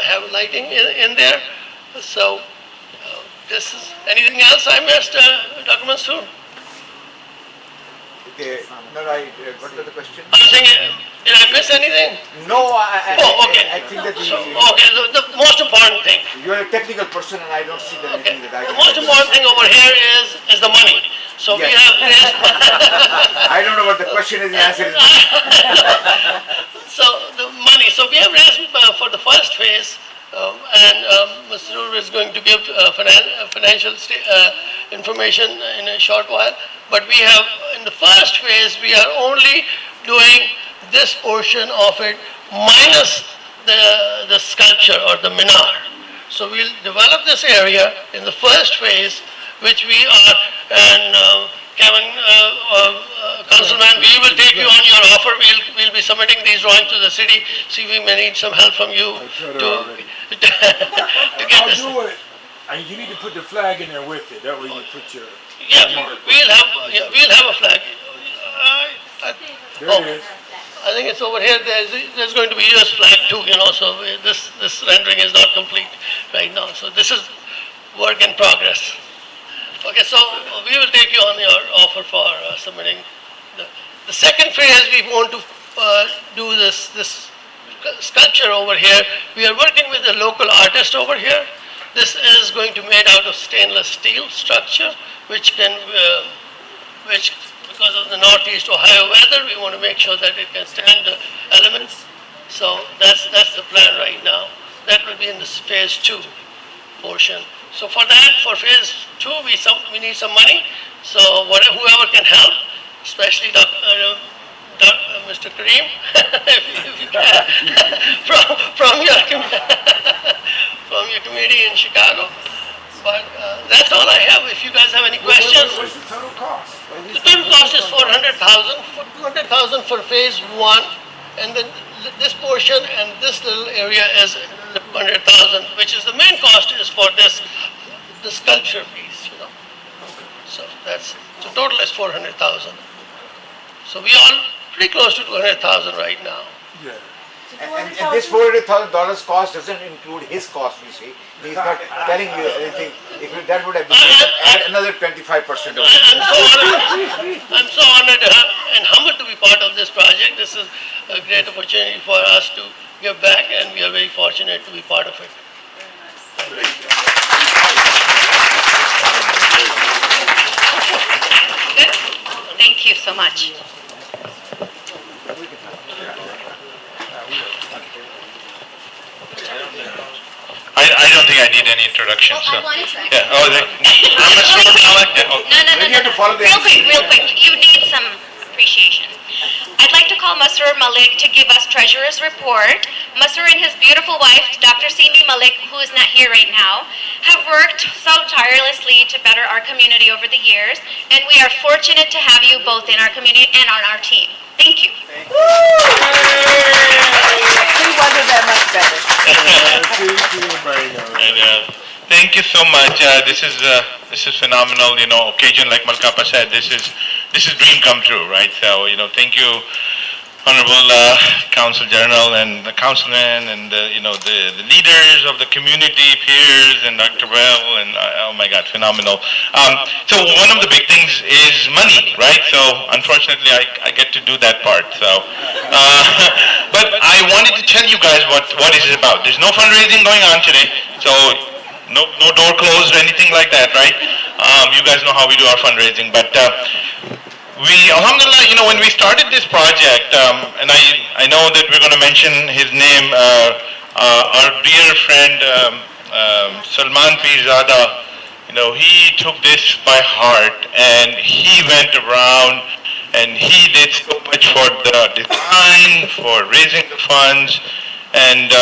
have lighting in there. So, this is, anything else I missed, Dr. Mansoor? Okay, no, what was the question? I was saying, did I miss anything? No, okay. I think that the most important thing. You're a technical person, and I don't see that anything that I can. The most important thing over here is the money. So yes. We have raised. I don't know what the question is. The answer is. So the money. So we have raised for the first phase, and Mr. is going to give financial information in a short while. But we have, in the first phase, we are only doing this portion of it minus the sculpture or the minar. So we'll develop this area in the first phase, which we are, and Kevin, Councilman, we will take you on your offer. We'll be submitting these drawings to the city. See, we may need some help from you to get I'll this. do it. And you need to put the flag in there with it. That way you put your. Yeah, we'll have a flag. There it is. I think it's over here. There's going to be US flag too, so this rendering is not complete right now. So this is work in progress. Okay, so we will take you on your offer for submitting. The second phase, we want to do this sculpture over here. We are working with a local artist over here. This is going to be made out of stainless steel structure, which because of the northeast Ohio weather, we want to make sure that it can stand the elements. So that's the plan right now. That will be in this phase 2 portion. So for that, for phase 2, we need some money. So whoever can help, especially Mr. Kareem, if you can, from your committee in Chicago. But that's all I have. If you guys have any questions. What's the total cost? The total cost is $400,000. $400,000 for phase 1, and then this portion and this little area is $100,000, which is the main cost is for the sculpture piece. So so total is $400,000. So we are pretty close to $200,000 right now. Yeah. And this $400,000 cost doesn't include his cost, you see. He's not telling you anything. If that would have been add another 25% of it. I'm so honored and humbled to be part of this project. This is a great opportunity for us to give back, and we are very fortunate to be part of it. Good. Thank you so much. I don't think I need any introduction. I wanted to. Yeah. Oh, I'm a slow down like that. Oh. No. You have to follow the Real quick. You need some appreciation. I'd like to call Masroor Malik to give us treasurer's report. Masroor and his beautiful wife, Dr. Simi Malik, who is not here right now, have worked so tirelessly to better our community over the years, and we are fortunate to have you both in our community and on our team. Thank you. He wasn't that much better. Thank you so much. This is phenomenal. Occasion like Malkapa said, this is dream come true, right? So thank you, Honorable Council General and the Councilman and the leaders of the community, peers, and Dr. Well, and oh my God, phenomenal. So one of the big things is money, right? So unfortunately, I get to do that part. So, but I wanted to tell you guys what it is about. There's no fundraising going on today, so no door closed or anything like that, right? You guys know how we do our fundraising, but. Alhamdulillah, when we started this project, and I know that we're going to mention his name, our dear friend Salman Pirzada, he took this by heart and he went around and he did so much for the design, for raising the funds, and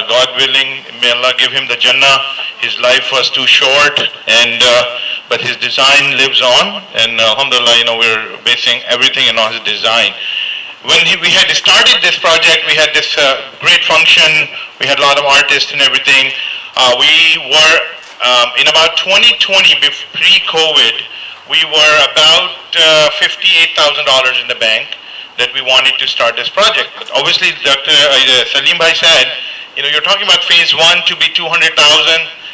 God willing, may Allah give him the Jannah. His life was too short, and but his design lives on, and alhamdulillah, we're basing everything on his design. When we had started this project, we had this great function. We had a lot of artists and everything. We were in about 2020, pre-COVID, we were about $58,000 in the bank that we wanted to start this project. But obviously, Dr. Salim Bhai said, you're talking about phase 1 to be 200,000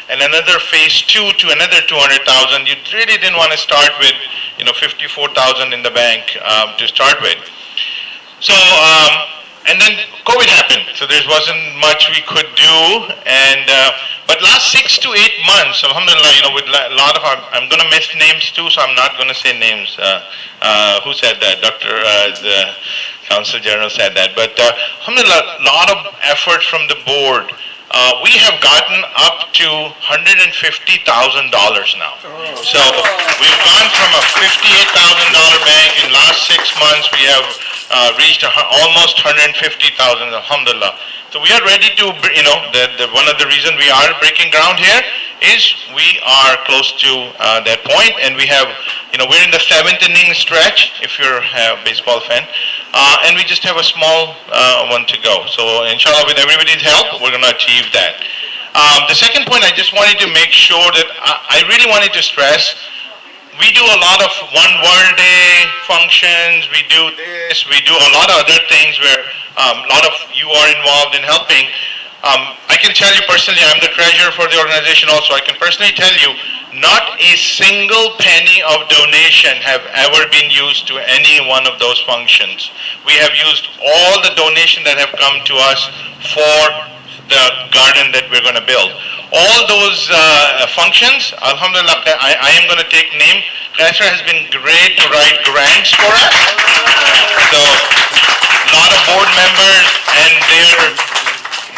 and another phase 2 to another 200,000. You really didn't want to start with, 54,000 in the bank to start with. So, and then COVID happened, so there wasn't much we could do. And but last 6 to 8 months, alhamdulillah, with a lot of I'm going to miss names too, so I'm not going to say names. Who said that? The Council General said that. But alhamdulillah, a lot of effort from the board. We have gotten up to $150,000 now. So we've gone from a $58,000 bank in last 6 months. We have reached almost 150,000, alhamdulillah. So we are ready to, one of the reasons we are breaking ground here is we are close to that point, and we have, we're in the 7th inning stretch, if you're a baseball fan, and we just have a small one to go. So inshallah, with everybody's help, we're going to achieve that. The second point, I just wanted to make sure that I really wanted to stress, we do a lot of One World Day functions, we do this, we do a lot of other things where a lot of you are involved in helping. I can tell you personally, I'm the treasurer for the organization also, I can personally tell you, not a single penny of donation have ever been used to any one of those functions. We have used all the donation that have come to us for the garden that we're going to build. All those functions, alhamdulillah, I am going to take name. Khaisra has been great to write grants for us. So, a lot of board members and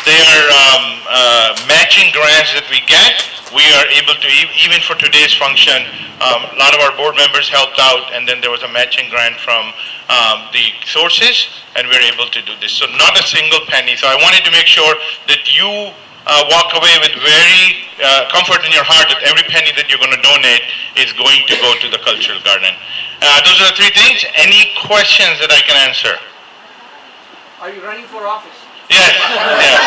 their matching grants that we get, we are able to, even for today's function, a lot of our board members helped out, and then there was a matching grant from the sources, and we were able to do this. So not a single penny. So I wanted to make sure that you walk away with very comfort in your heart that every penny that you're going to donate is going to go to the cultural garden. Those are the three things. Any questions that I can answer? Are you running for office? Yes, yes.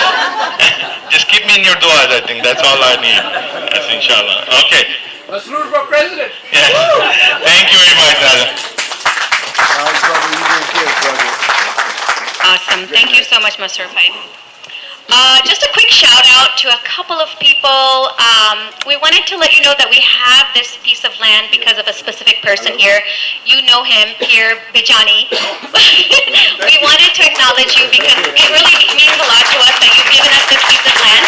Just keep me in your du'as, I think. That's all I need. Yes, inshallah. Okay. Let's root for president. Yes. Thank you very much, brother. Awesome. Thank you so much, Mr. Pai. Just a quick shout out to a couple of people. We wanted to let you know that we have this piece of land because of a specific person here. You know him, Pierre Bijani. We wanted to acknowledge you because it really means a lot to us that you've given us this piece of land.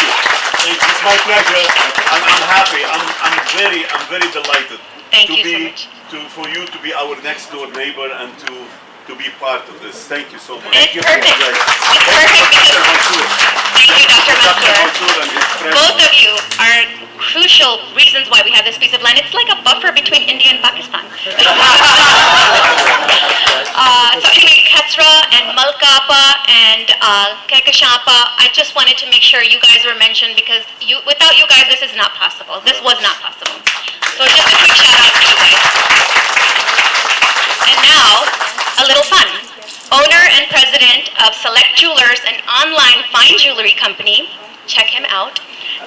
It's my pleasure. I'm happy. I'm very delighted. Thank you so much. For you to be our next door neighbor and to be part of this. Thank you so much. And it's perfect. It's perfect because, thank you, Dr. Mansour. Both of you are crucial reasons why we have this piece of land. It's like a buffer between India and Pakistan. So anyway, Katra and Malkapa and Kekashapa, I just wanted to make sure you guys were mentioned because without you guys, this is not possible. This was not possible. So just a quick shout out to you guys. And now, a little fun. Owner and president of Select Jewelers, an online fine jewelry company, check him out.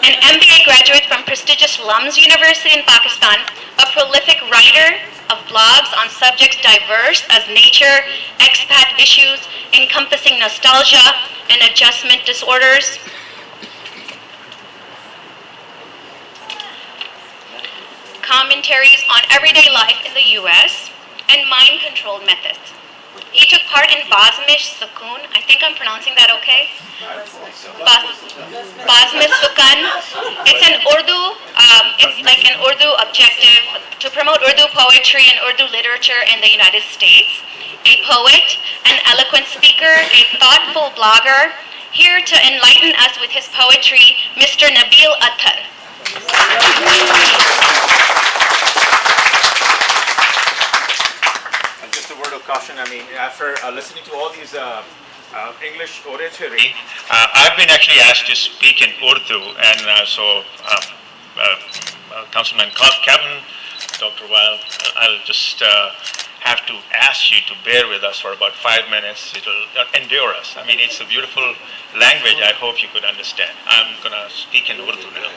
An MBA graduate from prestigious Lums University in Pakistan, a prolific writer of blogs on subjects diverse as nature, expat issues, encompassing nostalgia and adjustment disorders. Commentaries on everyday life in the U.S. and mind-controlled methods. He took part in Bazmish Sukun. I think I'm pronouncing that okay. Bazmish Sukun. It's an Urdu, it's like an Urdu objective to promote Urdu poetry and Urdu literature in the United States. A poet, an eloquent speaker, a thoughtful blogger. Here to enlighten us with his poetry, Mr. Nabil Attar. Just a word of caution, I mean, after listening to all these English oratory, I've been actually asked to speak in Urdu, and Councilman Kevin, Dr. Weil, I'll just have to ask you to bear with us for about 5 minutes. It'll endure us. I mean, it's a beautiful language. I hope you could understand. I'm going to speak in Urdu now.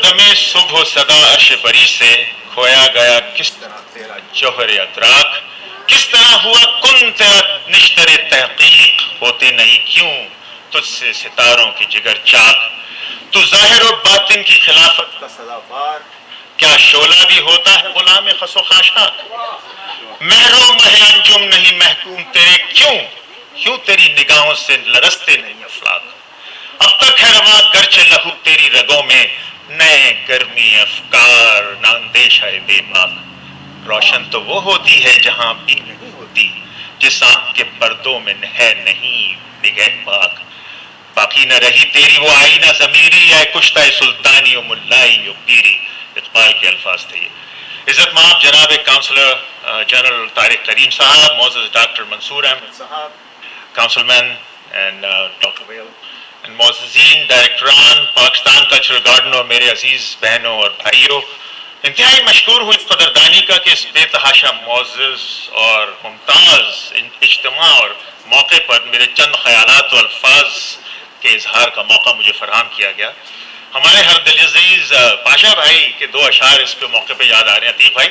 दमे सुबह सदा अशबरी से खोया गया किस तरह तेरा जौहर अदराक किस तरह हुआ कुन तेरा निश्तरे तहकीक होते नहीं क्यों तुझसे सितारों की जिगर चाक तू जाहिर और बातिन की खिलाफत का सदाबार क्या शोला भी होता है गुलाम खसो खाशाक महरो महे अंजुम नहीं महकूम तेरे क्यों तेरी निगाहों से लरसते नहीं अफलाक अब तक है रवा गर्च लहू तेरी रगों में नए गर्मी अफकार नांदेश है बेबाक रोशन तो वो होती है जहां भी नहीं होती जिस आंख के पर्दों में है नहीं निगह पाक बाकी न रही तेरी वो आईना ज़मीरी या कुश्ता सुल्तानी और मुल्लाई और पीरी इकबाल के अल्फाज थे ये عزت مآب جناب کاؤنسلر جنرل طارق کریم صاحب, معزز ڈاکٹر منصور احمد صاحب, Councilman and Dr. Whale, and معززین ڈائریکٹران پاکستان کلچرل گارڈن اور میرے عزیز بہنوں اور بھائیوں, انتہائی مشکور ہوں اس قدردانی کا کہ اس بے تحاشا معزز اور ممتاز اجتماع اور موقع پر میرے چند خیالات و الفاظ کے اظہار کا موقع مجھے فراہم کیا گیا. ہمارے ہر دل عزیز پاشا بھائی کے دو اشعار اس پہ موقع پہ یاد آ رہے ہیں. عتیق بھائی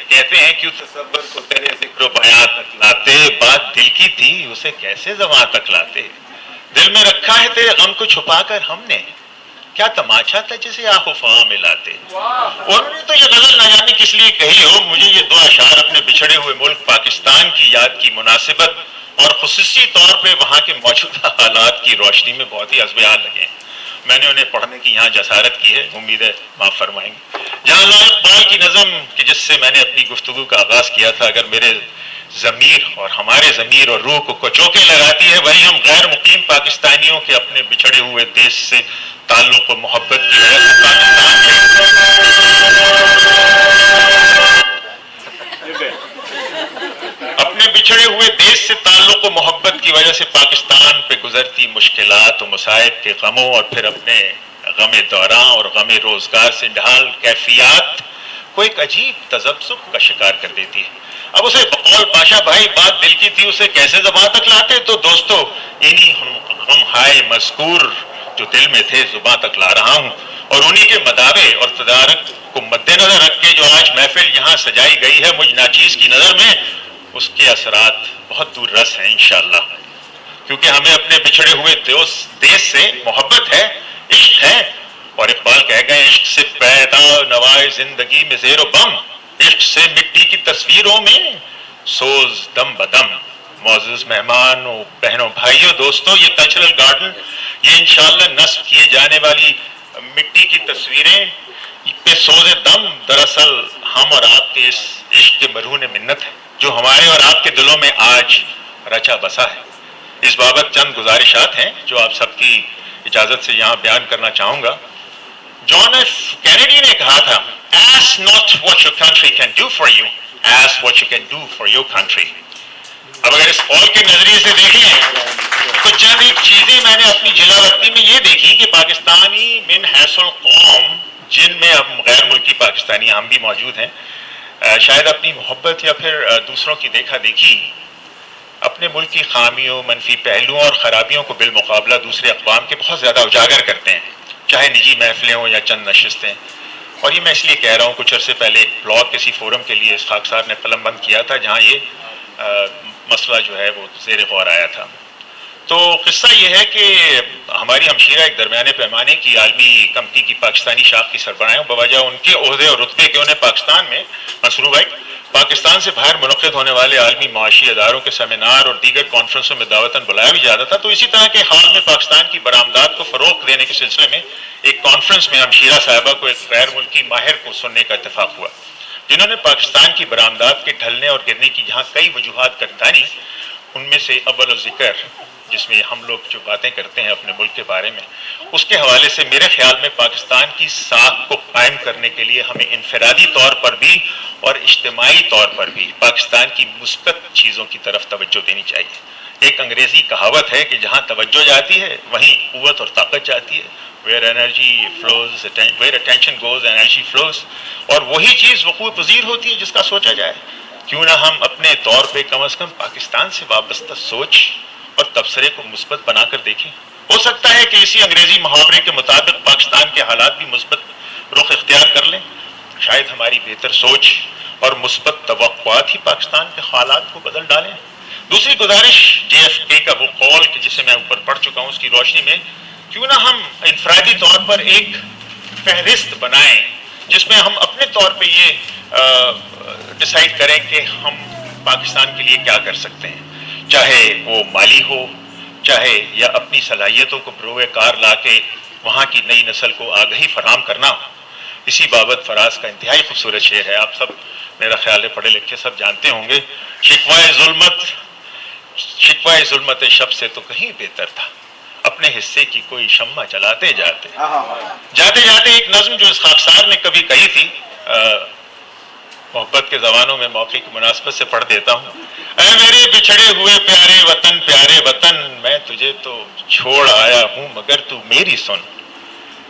کہتے ہیں کیوں تصور کو تیرے ذکر و بیان تک لاتے, بات دل کی تھی اسے کیسے زباں تک لاتے, دل میں رکھا ہے تیرے غم کو چھپا کر ہم نے, کیا تماچا تھا جسے آہ و فغاں میں لاتے. اور انہوں نے تو یہ غزل نہ جانے کس لیے کہی ہو, مجھے یہ دو اشعار اپنے بچھڑے ہوئے ملک پاکستان کی یاد کی مناسبت اور خصوصی طور پہ وہاں کے موجودہ حالات کی روشنی میں بہت ہی عذب حال لگے ہیں. میں نے انہیں پڑھنے کی یہاں جسارت کی ہے, امید ہے معاف فرمائیں گے. جہاں اللہ اقبال کی نظم کہ جس سے میں نے اپنی گفتگو کا آغاز کیا تھا اگر میرے ضمیر اور ہمارے ضمیر اور روح کو کچوکے لگاتی ہے, وہیں ہم غیر مقیم پاکستانیوں کے اپنے بچھڑے ہوئے دیش سے تعلق و محبت کی وجہ سے اپنے بچھڑے ہوئے دیش سے تعلق و محبت کی وجہ سے پاکستان پہ گزرتی مشکلات و مصائب کے غموں اور پھر اپنے غم دوراں اور غم روزگار سے ڈھال کیفیات کو ایک عجیب تذبذب کا شکار کر دیتی ہے. اب اسے بقول پاشا بھائی بات دل کی تھی اسے کیسے زباں تک لاتے, تو دوستو انہی ہم ہائے مذکور جو دل میں تھے زباں تک لا رہا ہوں, اور انہی کے مداوے اور تدارک کو مد نظر رکھ کے جو آج محفل یہاں سجائی گئی ہے مجھ ناچیز کی نظر میں اس کے اثرات بہت دور رس ہیں انشاءاللہ, کیونکہ ہمیں اپنے بچھڑے ہوئے دیش سے محبت ہے, عشق ہے. اور اقبال کہہ گئے عشق سے پیدا نوائے زندگی میں زیر و بم, عشق سے مٹی کی تصویروں میں سوز دم بدم. معزز مہمانوں, بہنوں, بھائیوں, دوستوں, یہ کلچرل گارڈن, یہ انشاءاللہ نصب کیے جانے والی مٹی کی تصویریں پہ سوز دم دراصل ہم اور آپ کے اس عشق کے مرہون منت ہے جو ہمارے اور آپ کے دلوں میں آج رچا بسا ہے. اس بابت چند گزارشات ہیں جو آپ سب کی اجازت سے یہاں بیان کرنا چاہوں گا. جان ایف کینیڈی نے کہا تھا, ask not what your country can do for you, ask what you can do for your country. اب اگر اس قول کے نظریے سے دیکھیں تو چند ایک چیزیں میں نے اپنی جلاوطنی میں یہ دیکھی کہ پاکستانی من حیث القوم, جن میں اب غیر ملکی پاکستانی ہم بھی موجود ہیں, شاید اپنی محبت یا پھر دوسروں کی دیکھا دیکھی اپنے ملک کی خامیوں, منفی پہلوؤں اور خرابیوں کو بالمقابلہ دوسرے اقوام کے بہت زیادہ اجاگر کرتے ہیں, چاہے نجی محفلیں ہوں یا چند نشستیں. اور یہ میں اس لیے کہہ رہا ہوں, کچھ عرصے پہلے ایک بلاگ کسی فورم کے لیے اس خاکسار نے قلم بند کیا تھا جہاں یہ مسئلہ جو ہے وہ زیر غور آیا تھا. تو قصہ یہ ہے کہ ہماری ہمشیرہ ایک درمیانے پیمانے کی عالمی کمپنی کی پاکستانی شاخ کی سربراہ بوجہ ان کے عہدے اور رتبے کے انہیں پاکستان میں مسرور بھائی پاکستان سے باہر منعقد ہونے والے عالمی معاشی اداروں کے سیمینار اور دیگر کانفرنسوں میں دعوتاً بلایا بھی جاتا تھا. تو اسی طرح کے حال میں پاکستان کی برآمدات کو فروغ دینے کے سلسلے میں ایک کانفرنس میں ہمشیرہ صاحبہ کو ایک غیر ملکی ماہر کو سننے کا اتفاق ہوا جنہوں نے پاکستان کی برآمدات کے ڈھلنے اور گرنے کی جہاں کئی وجوہات گردانی, ان میں سے اول ذکر جس میں ہم لوگ جو باتیں کرتے ہیں اپنے ملک کے بارے میں, اس کے حوالے سے میرے خیال میں پاکستان کی ساکھ کو قائم کرنے کے لیے ہمیں انفرادی طور پر بھی اور اجتماعی طور پر بھی پاکستان کی مثبت چیزوں کی طرف توجہ دینی چاہیے. ایک انگریزی کہاوت ہے کہ جہاں توجہ جاتی ہے وہیں قوت اور طاقت جاتی ہے. where attention goes energy flows. اور وہی چیز وقوع پذیر ہوتی ہے جس کا سوچا جائے. کیوں نہ ہم اپنے طور پہ کم از کم پاکستان سے وابستہ سوچ اور تبصرے کو مثبت بنا کر دیکھیں. ہو سکتا ہے کہ اسی انگریزی محاورے کے مطابق پاکستان کے حالات بھی مثبت رخ اختیار کر لیں. شاید ہماری بہتر سوچ اور مثبت توقعات ہی پاکستان کے حالات کو بدل ڈالیں. دوسری گزارش جے ایف کے کا وہ قول کہ جسے میں اوپر پڑھ چکا ہوں, اس کی روشنی میں کیوں نہ ہم انفرادی طور پر ایک فہرست بنائیں جس میں ہم اپنے طور پہ یہ ڈیسائیڈ کریں کہ ہم پاکستان کے لیے کیا کر سکتے ہیں, چاہے وہ مالی ہو, چاہے یا اپنی صلاحیتوں کو بروئے کار لا کے وہاں کی نئی نسل کو آگہی فراہم کرنا. اسی بابت فراز کا انتہائی خوبصورت شعر ہے, آپ سب میرا خیال ہے پڑھے لکھے سب جانتے ہوں گے. شکوائے ظلمت شب سے تو کہیں بہتر تھا, اب अपने हिस्से की कोई शम्मा चलाते जाते। जाते जाते एक नज्म जो इस खाकसार ने कभी कही थी, मोहब्बत के जमानों में मौके की मुनासबत से पढ़ देता हूँ। ऐ मेरे बिछड़े हुए प्यारे वतन, मैं तुझे तो छोड़ आया हूँ मगर तू मेरी सुन।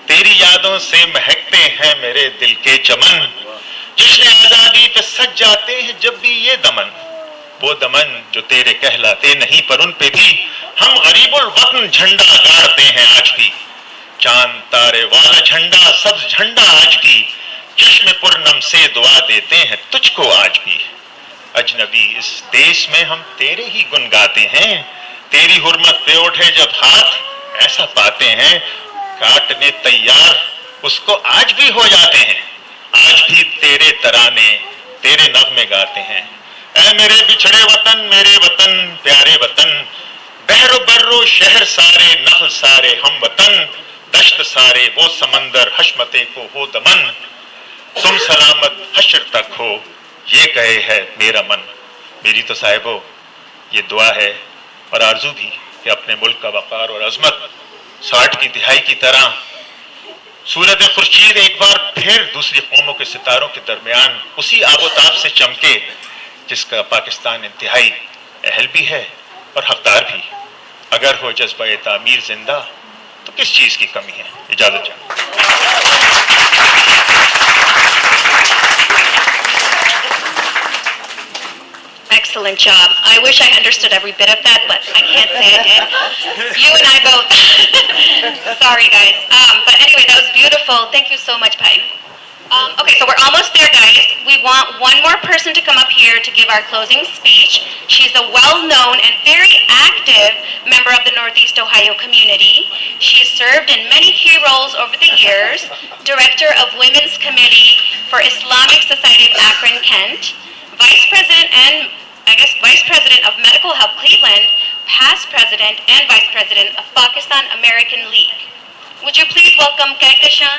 तेरी यादों से महकते हैं मेरे दिल के चमन, जश्न आजादी पे सज जाते हैं जब भी ये दमन। वो दमन जो तेरे कहलाते नहीं पर उन पे भी हम गरीबुल वतन झंडा गाड़ते हैं आज भी। चांद तारे वाला झंडा, सब्ज झंडा आज भी, चश्मे पूर्णम से दुआ देते हैं तुझको आज भी। अजनबी इस देश में हम तेरे ही गुन गाते हैं, तेरी हुर्मत पे उठे जब हाथ ऐसा पाते हैं, काटने तैयार उसको आज भी हो जाते हैं। आज भी तेरे तराने तेरे नगमे गाते हैं। ऐ मेरे बिछड़े वतन, मेरे वतन, प्यारे वतन, बहरो बर्रो शहर सारे, नहल सारे हम वतन, दश्त सारे वो समंदर, हशमते को हो दमन, तुम सलामत हश्र तक हो ये कहे है मेरा मन। मेरी तो साहिबो ये दुआ है और आरजू भी कि अपने मुल्क का वक़ार और अजमत 60 की तिहाई की तरह सूरज खुर्शीद एक बार फिर दूसरी कौमों के सितारों के दरमियान उसी आबोताब से चमके जिसका पाकिस्तान इंतहाई अहल भी है और हकदार भी। अगर हो जज्बा तामीर जिंदा तो किस चीज की कमी है। इजाजत चाहूँ। Excellent job. I wish I understood every bit of that, but I can't say I did. You and I both. Sorry, guys. But anyway, that was beautiful. Thank you so much, Pai. Okay, so we're almost there, guys. We want one more person to come up here to give our closing speech. She's a well-known and very active member of the Northeast Ohio community. She's served in many key roles over the years. Director of Women's Committee for Islamic Society of Akron, Kent. Vice President and, Vice President of Medical Help Cleveland, past President and Vice President of Pakistan American League. Would you please welcome Kehkashan?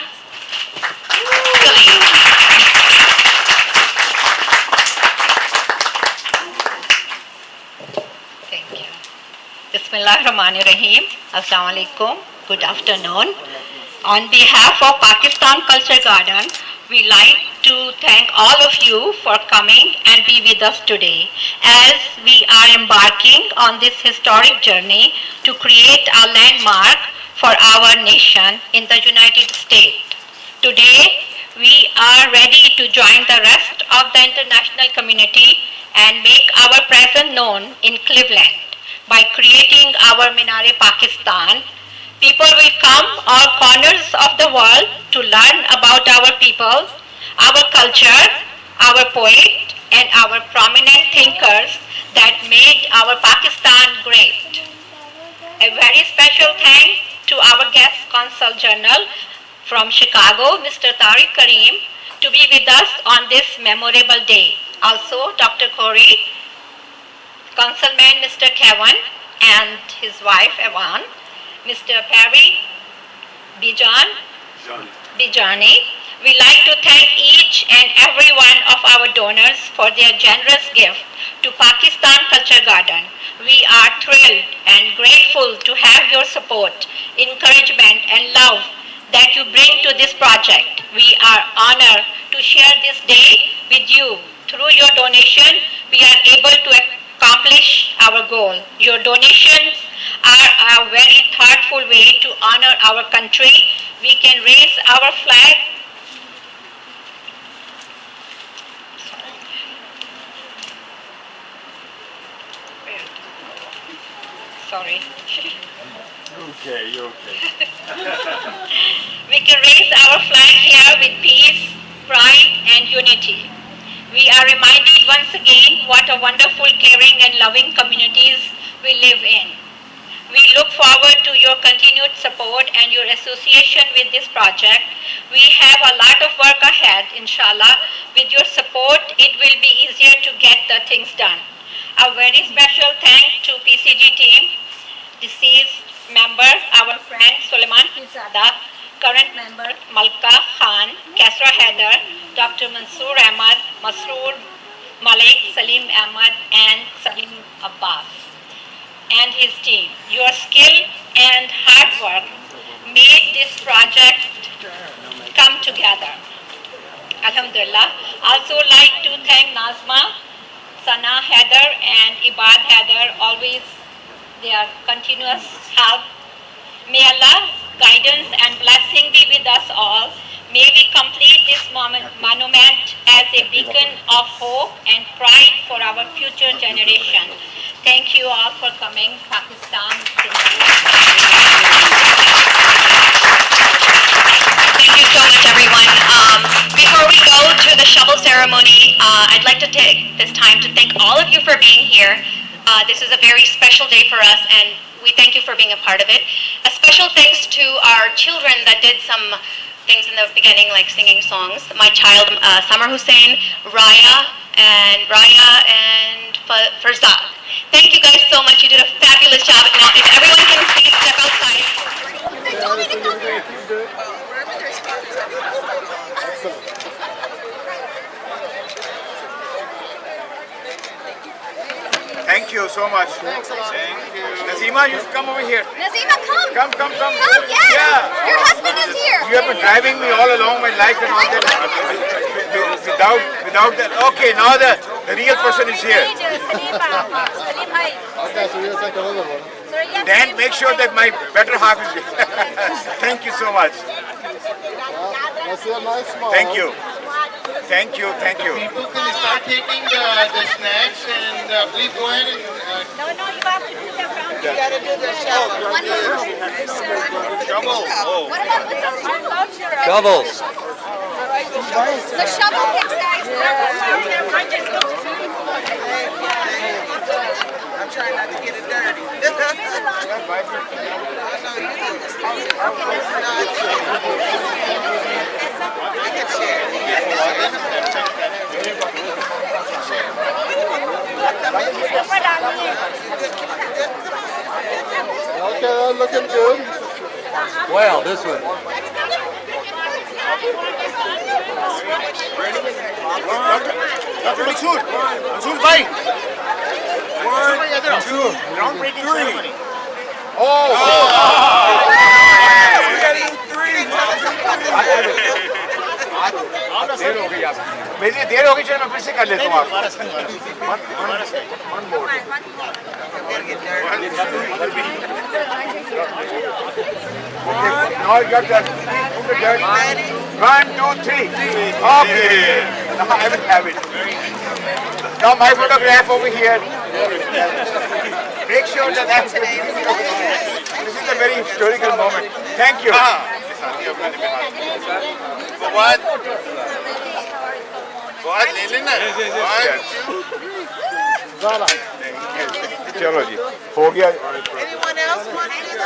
Thank you. Bismillahirrahmanirrahim. Assalamu alaikum. Good afternoon. On behalf of Pakistan Culture Garden, we like to thank all of you for coming and be with us today as we are embarking on this historic journey to create a landmark for our nation in the United States. Today, we are ready to join the rest of the international community and make our presence known in Cleveland by creating our Minare Pakistan. People will come all corners of the world to learn about our people, our culture, our poet, and our prominent thinkers that made our Pakistan great. A very special thanks to our guest Consul General from Chicago, Mr. Tariq Karim, to be with us on this memorable day. Also, Dr. Corey, Councilman Mr. Kevin, and his wife Evan, Mr. Perry Bijani. We like to thank each and every one of our donors for their generous gift to Pakistan Culture Garden. We are thrilled and grateful to have your support, encouragement, and love that you bring to this project. We are honored to share this day with you. Through your donation, we are able to accomplish our goal. Your donations are a very thoughtful way to honor our country. We can raise our flag. Sorry. Okay, you're okay. We can raise our flag here with peace, pride, and unity. We are reminded once again what a wonderful, caring, and loving communities we live in. We look forward to your continued support and your association with this project. We have a lot of work ahead, inshallah. With your support, it will be easier to get the things done. A very special thanks to PCG team, deceased member, our friend Suleiman Pizada, current member Malka Khan, Kasra Haider, Dr. Mansoor Ahmad, Masroor Malik, Salim Ahmad, and Salim Abbas, and his team. Your skill and hard work made this project come together. Alhamdulillah. Also like to thank Nazma, Sana Heather and Ibad Heather, always their continuous help. May Allah's guidance and blessing be with us all. May we complete this monument as a beacon of hope and pride for our future generation. Thank you all for coming, Pakistan. Thank you so much, everyone. Before we go to the shovel ceremony, I'd like to take this time to thank all of you for being here. This is a very special day for us, and we thank you for being a part of it. A special thanks to our children that did some things in the beginning, like singing songs. My child, Samar Hussein, Raya, and Farzad. Thank you guys so much. You did a fabulous job. Now, if everyone can please step outside. Thank you so much. Thanks a lot. Thank you. Nazima, you come over here. Nazima, come. Come. Come, yes. Yeah. Your husband is here. You have been driving me all along my life and all that. Without that. Okay, now the real person is here. Then make sure that my better half is here. Thank you so much. Thank you. Thank you. People can start taking the snacks and please go ahead and... No, you have to do the round. You gotta do the shovel. One more. Shovel. Oh. What about the Shovels. The shovel picks, guys. I'm trying not to get it dirty. I can Okay, looking good. Well, this one. Mansoor bhai. 1, 2, groundbreaking ceremony. Oh. We gotta do 3. देर हो गई आप मेरी देर हो गई चलो मैं फिर से कर लेता हूँ आप Now you got that. 1, 2, 3. Okay. Now I will have it. Now my photograph over here. Make sure that that's this is a very historical moment. Thank you. What? What? ले लेना. 1, 2. चलो जी हो गया. Anyone else want anything?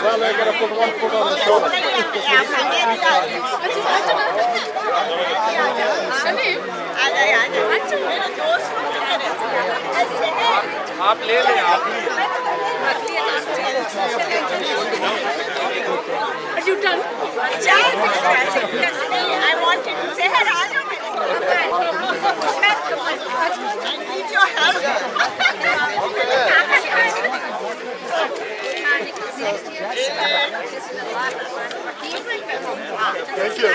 Well, I gotta put 1 foot on the shoulder. आप ले लें आप. You done? I wanted to say hello. I need your Thank you.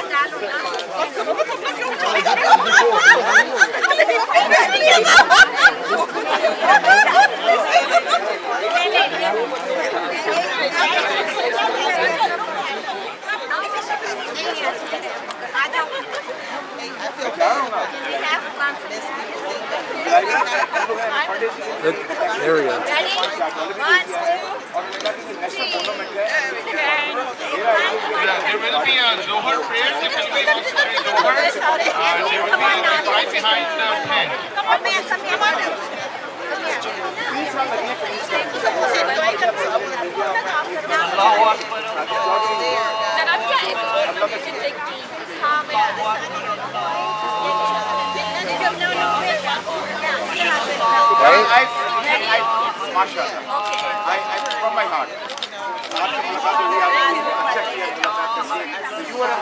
Look, there we go. Ready? 1, 2, 3. There will be a Zohar prayer. If anybody wants to pray Zohar, there will be right behind the tent. Come on, man. Come here. MashaAllah. I from my heart. You are